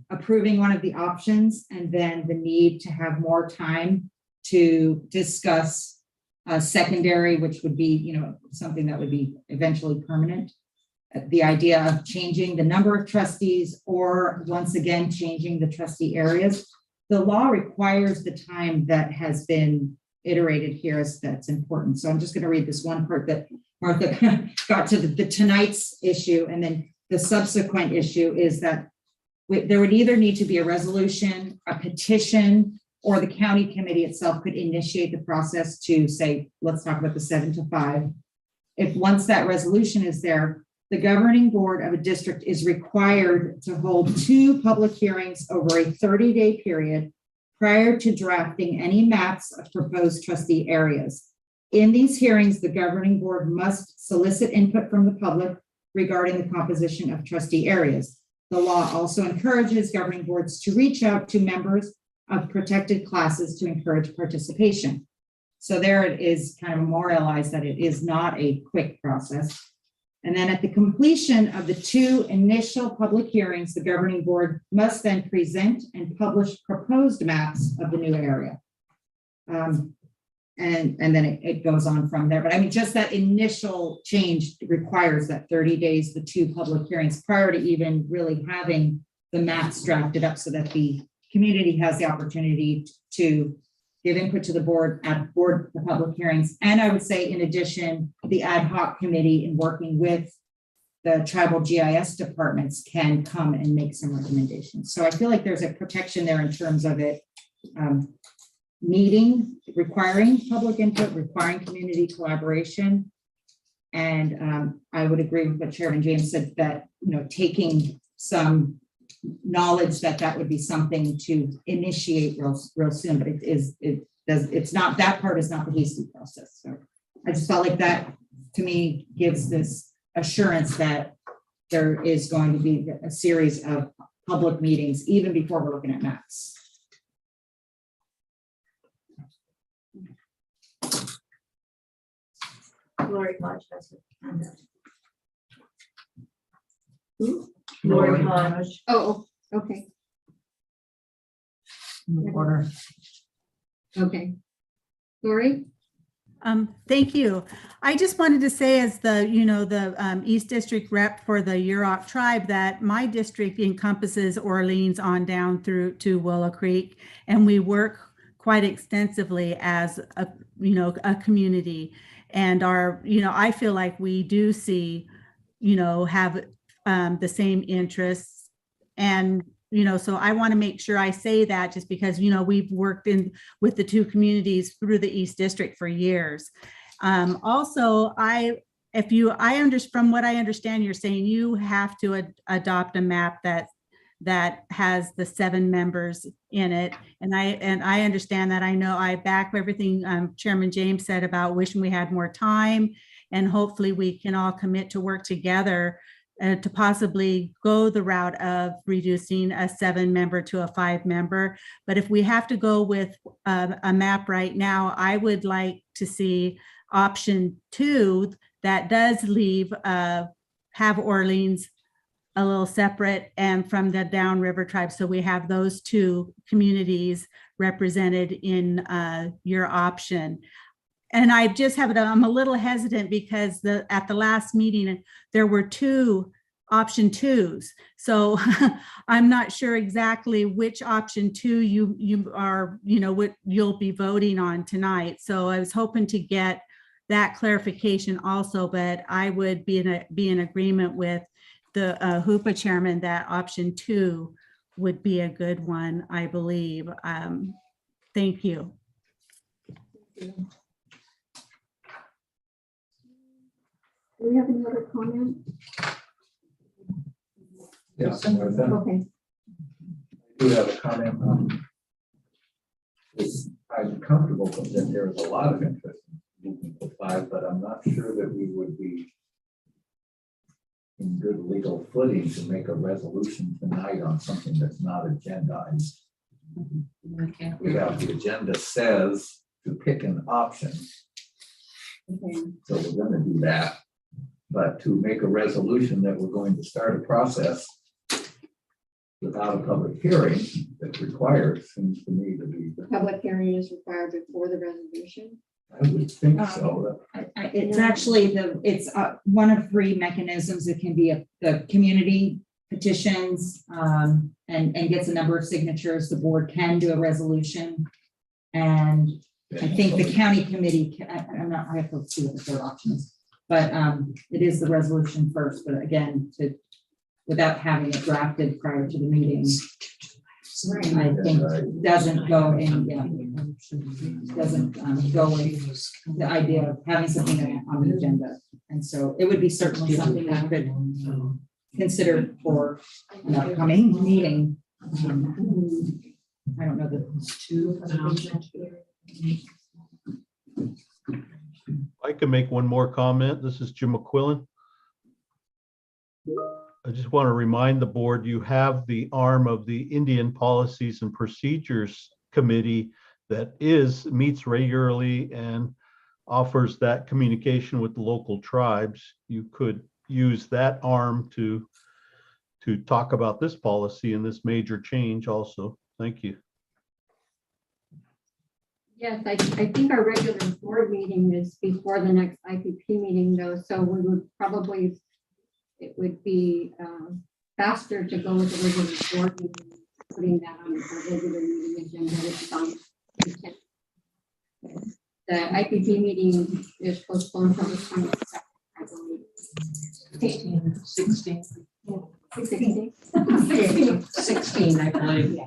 approving one of the options and then the need to have more time to discuss secondary, which would be, something that would be eventually permanent. The idea of changing the number of trustees or once again, changing the trustee areas. The law requires the time that has been iterated here as that's important. So I'm just going to read this one part that Martha got to the tonight's issue, and then the subsequent issue is that there would either need to be a resolution, a petition, or the county committee itself could initiate the process to say, let's talk about the 7 to 5. If once that resolution is there, the governing board of a district is required to hold 2 public hearings over a 30-day period prior to drafting any maps of proposed trustee areas. In these hearings, the governing board must solicit input from the public regarding the composition of trustee areas. The law also encourages governing boards to reach out to members of protected classes to encourage participation. So there it is, kind of memorialized that it is not a quick process. And then at the completion of the 2 initial public hearings, the governing board must then present and publish proposed maps of the new area. And then it goes on from there. But I mean, just that initial change requires that 30 days, the 2 public hearings prior to even really having the maps drafted up so that the community has the opportunity to give input to the board at the public hearings. And I would say, in addition, the ad hoc committee in working with the tribal GIS departments can come and make some recommendations. So I feel like there's a protection there in terms of it requiring public input, requiring community collaboration. And I would agree with what Chairman James said, that, you know, taking some knowledge that would be something to initiate real soon, but it's not, that part is not the hasty process. So I just felt like that, to me, gives this assurance that there is going to be a series of public meetings even before we're looking at maps. Lori Hodge has her hand up. Lori Hodge. Oh, okay, In the corner. okay. Lori? Thank you. I just wanted to say, as the, you know, the East District rep for the Yurok tribe, that my district encompasses Orleans on down through to Willow Creek, and we work quite extensively as a, you know, a community. And our, you know, I feel like we do see, you know, have the same interests. And, you know, so I want to make sure I say that, just because, you know, we've worked in with the two communities through the East District for years. Also, from what I understand, you're saying you have to adopt a map that has the 7 members in it. And I understand that. I know I back everything Chairman James said about wishing we had more time, and hopefully we can all commit to work together to possibly go the route of reducing a 7-member to a 5-member. But if we have to go with a map right now, I would like to see option 2 that does leave, have Orleans a little separate and from the downriver tribe. So we have those 2 communities represented in your option. And I just have it, I'm a little hesitant because at the last meeting, there were 2 option 2s. So I'm not sure exactly which option 2 you are, you know, what you'll be voting on tonight. So I was hoping to get that clarification also, but I would be in agreement with the HOOPA chairman that option 2 would be a good one, I believe. Thank you. Do we have any other comment? Yes, Martha. Okay. I do have a comment on this. I'm comfortable that there is a lot of interest in moving to 5, but I'm not sure that we would be in good legal footing to make a resolution tonight on something that's not agendized. We have the agenda says to pick an option. Okay. So we're going to do that. But to make a resolution that we're going to start a process without a public hearing that's required seems to me to be. Public hearing is required before the resolution. I would think so. It's actually it's one of 3 mechanisms. It can be the community petitions and gets a number of signatures. The board can do a resolution. And I think the county committee, I have to see what the 3rd option is, but it is the resolution first. But again, without having it drafted prior to the meeting, I think doesn't go in, doesn't go with the idea of having something on the agenda. And so it would be certainly something that could consider for an upcoming meeting. I don't know that. I can make one more comment. This is Jim McQuillan. I just want to remind the board, you have the arm of the Indian Policies and Procedures Committee that meets regularly and offers that communication with the local tribes. You could use that arm to talk about this policy and this major change also. Thank you. Yes, I think our regular board meeting is before the next IPP meeting though, so we would probably, it would be faster to go with the regular board meeting, putting that on the regular meeting agenda, which is on the 10th. The IPP meeting is postponed until the 22nd, I believe. 16. 16. 16, I believe.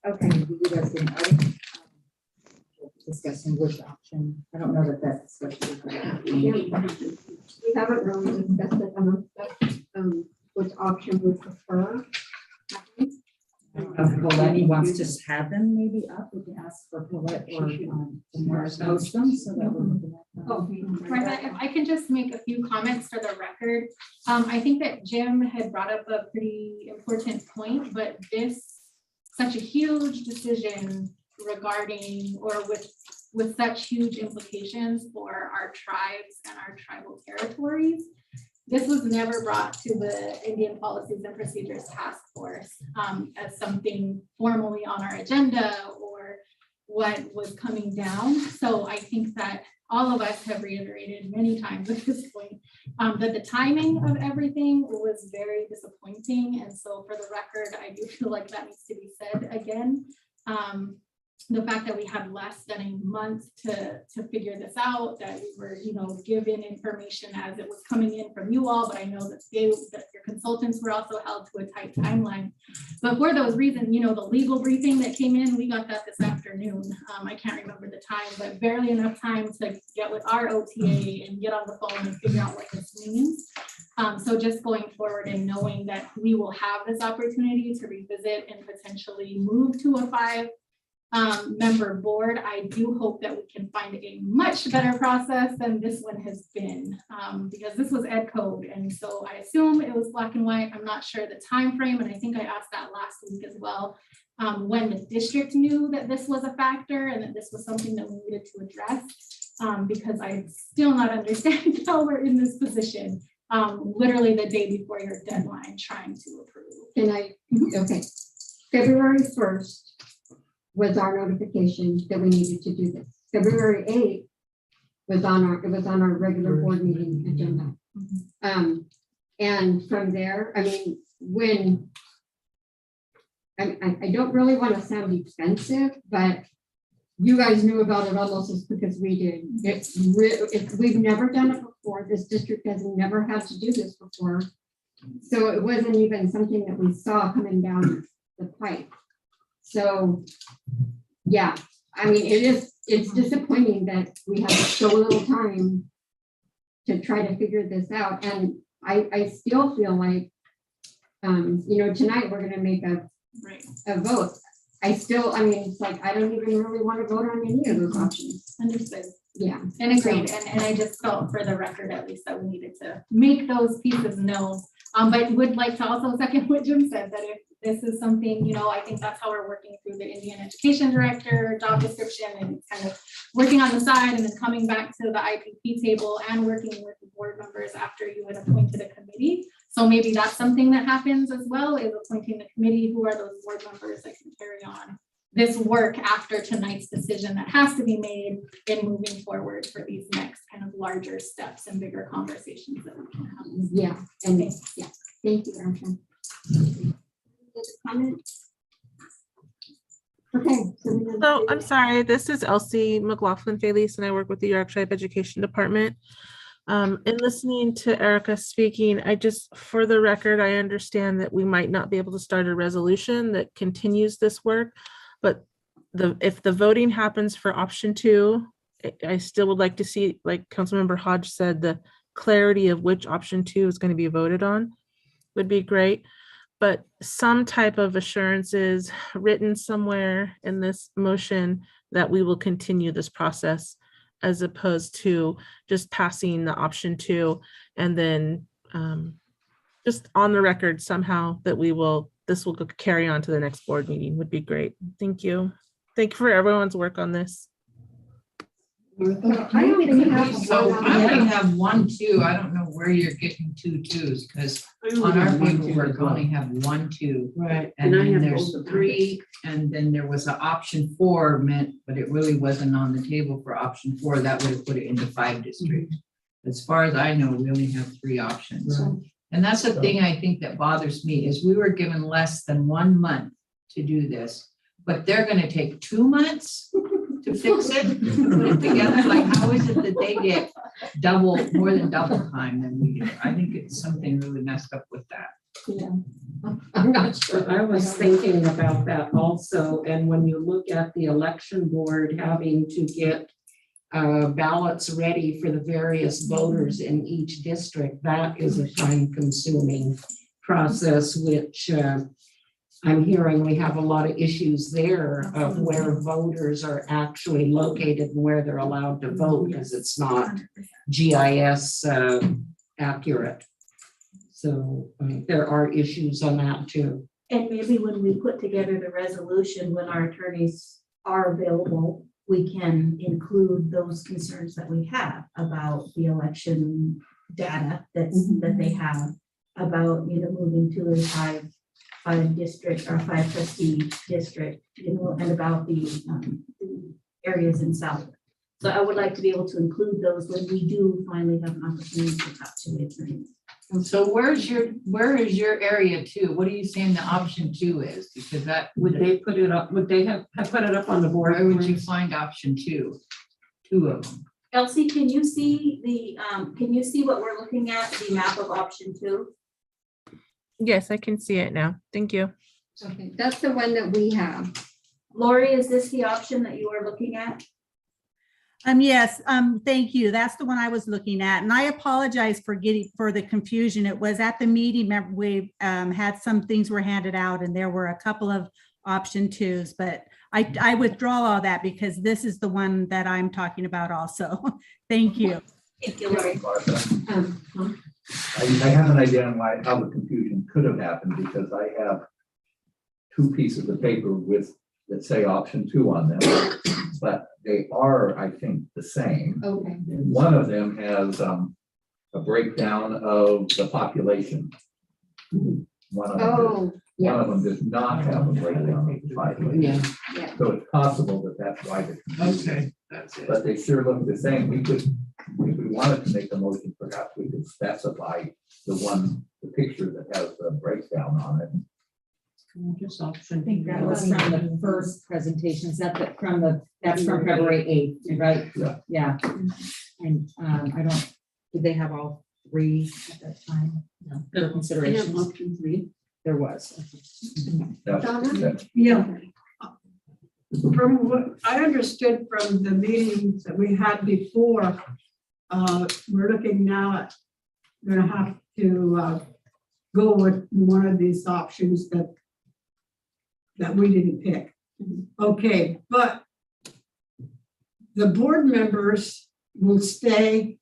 Okay, you guys didn't, are we, discussing which option? I don't know that that's. We haven't really discussed it amongst us, which option we prefer. Colette wants to have them maybe up, we can ask for Colette or Morris post them so that we're looking at them. Oh, Brenda, if I can just make a few comments for the record. I think that Jim had brought up a pretty important point, but this, such a huge decision regarding or with such huge implications for our tribes and our tribal territories, this was never brought to the Indian Policies and Procedures Task Force as something formally on our agenda or what was coming down. So I think that all of us have reiterated many times at this point that the timing of everything was very disappointing. And so for the record, I do feel like that needs to be said again. The fact that we had less than a month to figure this out, that we were, given information as it was coming in from you all, but I know that your consultants were also held to a tight timeline. But for those reasons, the legal briefing that came in, we got that this afternoon. I can't remember the time, but barely enough time to get with our OTA and get on the phone and figure out what this means. So just going forward and knowing that we will have this opportunity to revisit and potentially move to a 5 member board, I do hope that we can find a much better process than this one has been, because this was ed code, and so I assume it was black and white. I'm not sure the time frame, and I think I asked that last week as well, when the district knew that this was a factor and that this was something that we needed to address, because I still not understand how we're in this position, literally the day before your deadline, trying to approve. Okay, February 1st was our notification that we needed to do this. February 8th was on our regular board meeting agenda. And from there, I mean, when I don't really want to sound defensive, but you guys knew about it almost as quick as we did. We've never done it before. This district has never had to do this before. So it wasn't even something that we saw coming down the pipe. So, yeah, I mean, it's disappointing that we have so little time to try to figure this out. And I still feel like, tonight we're going to make a vote. I mean, it's like, I don't even really want to vote on any of those options. Understood. Yeah. And agreed. And I just felt for the record, at least, that we needed to make those pieces known. But would like to also second what Jim said, that if this is something, I think that's how we're working through the Indian Education Director job description, and kind of working on the side and then coming back to the IPP table and working with the board members after you had appointed a committee. So maybe that's something that happens as well, is appointing the committee. Who are those board members that can carry on this work after tonight's decision that has to be made in moving forward for these next kind of larger steps and bigger conversations that we can have. Yeah, and yeah, thank you, Arsha. Comments? Okay. So I'm sorry, this is Elsie McLaughlin-Felice, and I work with the York Tribe Education Department. In listening to Erica speaking, for the record, I understand that we might not be able to start a resolution that continues this work, but if the voting happens for option 2, I still would like to see, like Councilmember Hodge said, the clarity of which option 2 is going to be voted on would be great. But some type of assurances written somewhere in this motion that we will continue this process, as opposed to just passing the option 2 and then just on the record somehow that this will carry on to the next board meeting would be great. Thank you. Thank you for everyone's work on this. I don't think we have. So I only have 1, 2. I don't know where you're getting 2 2s, because on our paperwork, we only have 1, 2. Right. And And I then have there's both of 3, and then there was an option 4 meant, but it really wasn't on the table for option 4. That would have put it into 5 district. As far as I know, we only have 3 options. And that's the thing I think that bothers me is we were given less than 1 month to do this, but they're gonna take 2 months to fix it, put it together. Like, how is it that they get more than double time than we do? I think it's something really messed up with that. Yeah. I'm not sure. I was thinking about that also, and when you look at the election board having to get ballots ready for the various voters in each district, that is a time-consuming process, which I'm hearing we have a lot of issues there of where voters are actually located and where they're allowed to vote, because it's not GIS accurate. So there are issues on that too. And maybe when we put together the resolution, when our attorneys are available, we can include those concerns that we have about the election data that they have about, moving to a five district or 5 trustee district, and about the areas in South. So I would like to be able to include those when we do finally have an opportunity to talk to the attorneys. So where is your area 2? What are you saying the option 2 is? Because that, Would they put it up, would they have put it up on the board? where would you find option 2? 2 of them. Elsie, can you see what we're looking at, the map of option 2? Yes, I can see it now. Thank you. Okay, that's the one that we have. Lori, is this the option that you are looking at? Yes, thank you. That's the one I was looking at. And I apologize for the confusion. It was at the meeting, remember, we had some things were handed out and there were a couple of option 2s, but I withdraw all that because this is the one that I'm talking about also. Thank you. Thank you, Lori. I have an idea on how the confusion could have happened, because I have 2 pieces of paper with, that say option 2 on them, but they are, I think, the same. Okay. One of them has a breakdown of the population. One of them does not have a breakdown of the population. Yeah. So it's possible that that's why the confusion. Okay, that's it. But they sure look the same. We could, if we wanted to make a motion, perhaps we could specify the picture that has the breakdown on it. Just option. I think that was from the first presentations, that's from February 8th, right? Yeah. Yeah. And did they have all 3 at that time? No, for consideration. option 3. There was. That's- Yeah. From what I understood from the meetings that we had before, we're looking now at, gonna have to go with one of these options that we didn't pick. Okay, but the board members will stay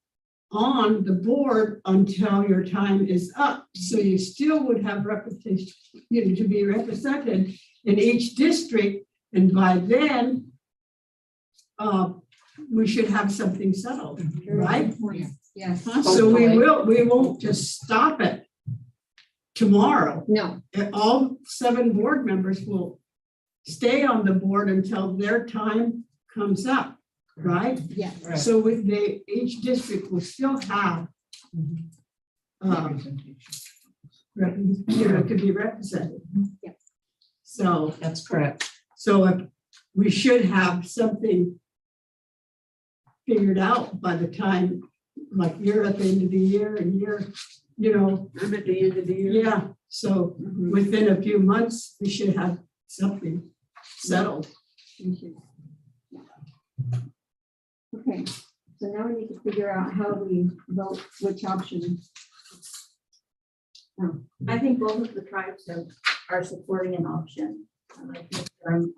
on the board until your time is up. So you still would have representation, to be represented in each district. And by then, we should have something settled, right? Yes. So we won't just stop it tomorrow. No. And all 7 board members will stay on the board until their time comes up, right? Yeah. So each district will still have to be represented. Yeah. So That's correct. so we should have something figured out by the time, like you're at the end of the year and I'm at the end of the year. yeah. So within a few months, we should have something settled. Thank you. Okay, so now we need to figure out how we vote which option. I think both of the tribes are supporting an option. And I think I'm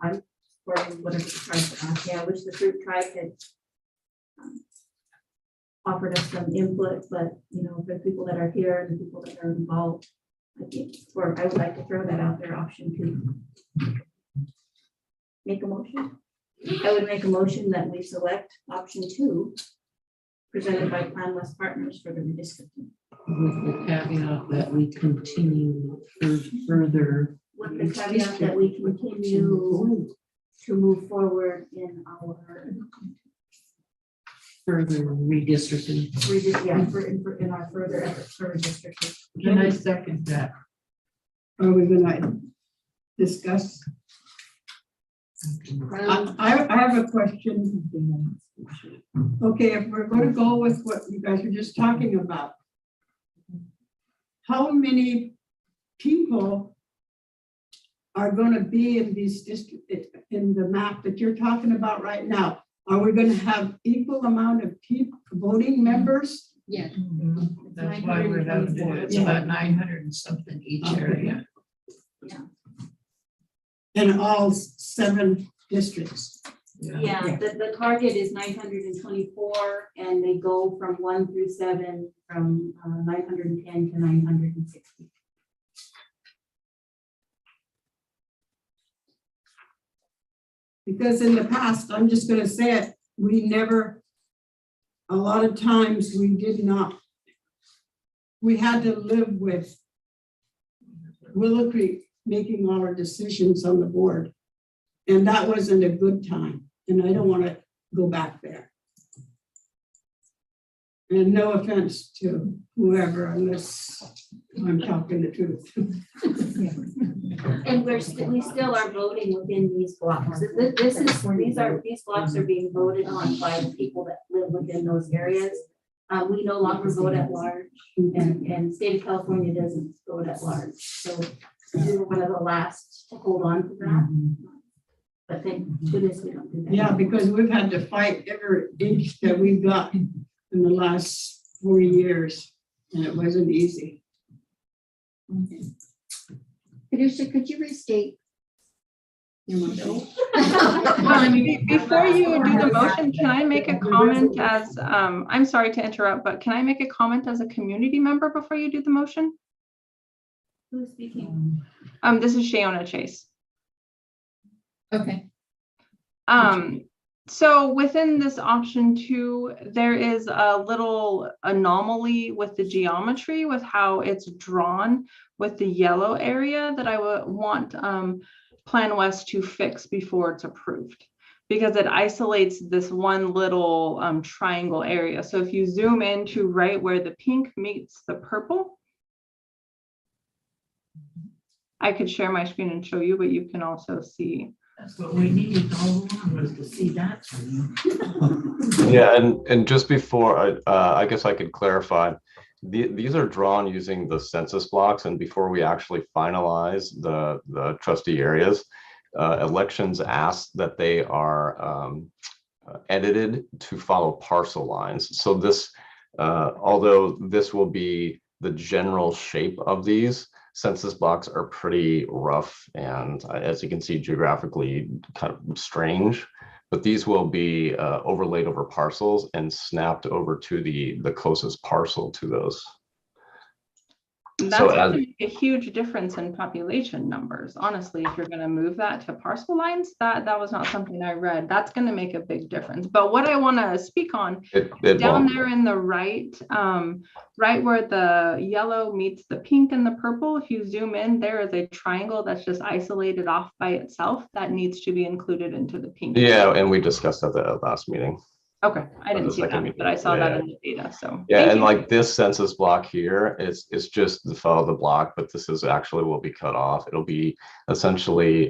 supporting whatever the tribes are asking. I wish the fruit tribe had offered us some input, but the people that are here and the people that are involved, I would like to throw that out there, option 2. Make a motion. I would make a motion that we select option 2 presented by Plan West Partners for the redistricting. With the caveat that we continue further. With the caveat that we continue to move forward in our further redistricting. In our further efforts for redistricting. And I second that. Are we gonna discuss? I have a question. Okay, if we're gonna go with what you guys were just talking about, how many people are gonna be in these districts, in the map that you're talking about right now? Are we gonna have equal amount of people, voting members? Yeah. That's why we're having to do it. It's about 900 and something each area. In all 7 districts? Yeah, the target is 924, and they go from 1 through 7, from 910 to 960. Because in the past, I'm just gonna say it, we never, a lot of times we did not, we had to live with Willow Creek making all our decisions on the board. And that wasn't a good time, and I don't want to go back there. And no offense to whoever, unless I'm talking the truth. And we still are voting within these blocks. These blocks are being voted on by the people that live within those areas. We no longer vote at large, and state of California doesn't vote at large. So we were one of the last to hold on to that. But thank goodness we don't do that. Yeah, because we've had to fight every inch that we've got in the last 4 years, and it wasn't easy. Kadusha, could you restate your motion? Before you do the motion, can I make a comment as, I'm sorry to interrupt, but can I make a comment as a community member before you do the motion? Who's speaking? This is Shayona Chase. Okay. So within this option 2, there is a little anomaly with the geometry with how it's drawn with the yellow area that I would want Plan West to fix before it's approved, because it isolates this one little triangle area. So if you zoom into right where the pink meets the purple, I could share my screen and show you, but you can also see. That's what we needed all along, was to see that. Yeah, and just before, I guess I could clarify, these are drawn using the census blocks, and before we actually finalize the trustee areas, elections ask that they are edited to follow parcel lines. So this, although this will be the general shape of these, census blocks are pretty rough and, as you can see, geographically kind of strange, but these will be overlaid over parcels and snapped over to the closest parcel to those. That's So going to make a huge difference in population numbers. Honestly, if you're going to move that to parcel lines, that was not something I read. That's going to make a big difference. But what I want to speak on, down there in the right, right where the yellow meets the pink and the purple, if you zoom in, there is a triangle that's just isolated off by itself that needs to be included into the pink. Yeah, and we discussed that at the last meeting. Okay, I didn't see that, but I saw that in the data, so. Yeah, and like this census block here, it's just to follow the block, but this is actually will be cut off. It'll be essentially,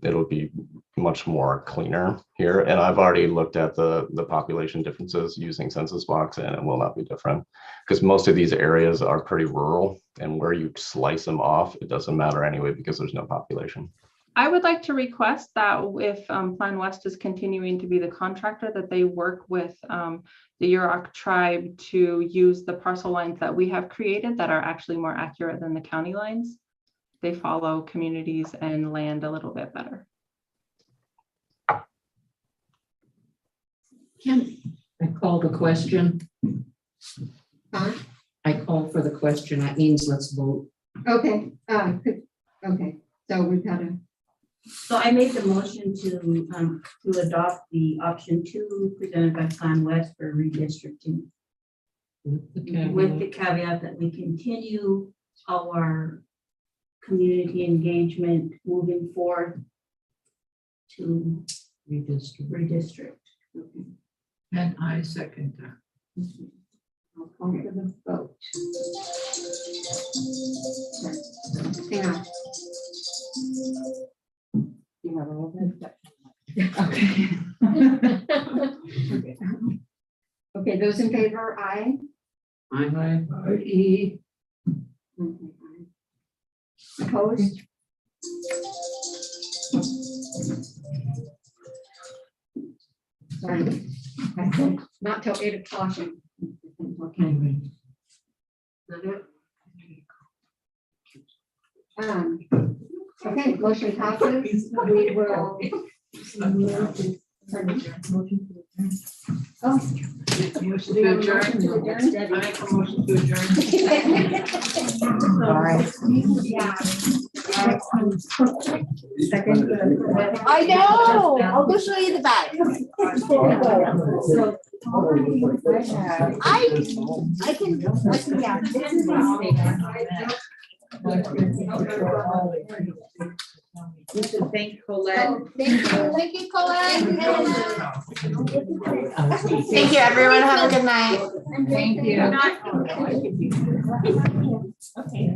it'll be much more cleaner here. And I've already looked at the population differences using census blocks, and it will not be different because most of these areas are pretty rural, and where you slice them off, it doesn't matter anyway because there's no population. I would like to request that if Plan West is continuing to be the contractor, that they work with the Yurok tribe to use the parcel lines that we have created that are actually more accurate than the county lines. They follow communities and land a little bit better. I call the question. I call for the question. That means let's vote. Okay, okay, so we've got to. So I made the motion to adopt the option 2 presented by Plan West for redistricting. With the caveat that we continue our community engagement moving forward to redistrict. Okay. And I second that. I'll call for the vote. Hang on. You have a little bit. Okay. Okay, those in favor, aye. Aye. Opposed? Sorry. I said not till 8 o'clock. Okay. Not it? Okay, motion passes. We will. Oh. Motion to adjourn. I make a motion to adjourn. All right. Yeah. Second. I know. I'll go show you the back. I can, yeah. This is we should thank Colette. Thank you, Colette. Thank you, everyone. Have a good night. Thank you. Okay.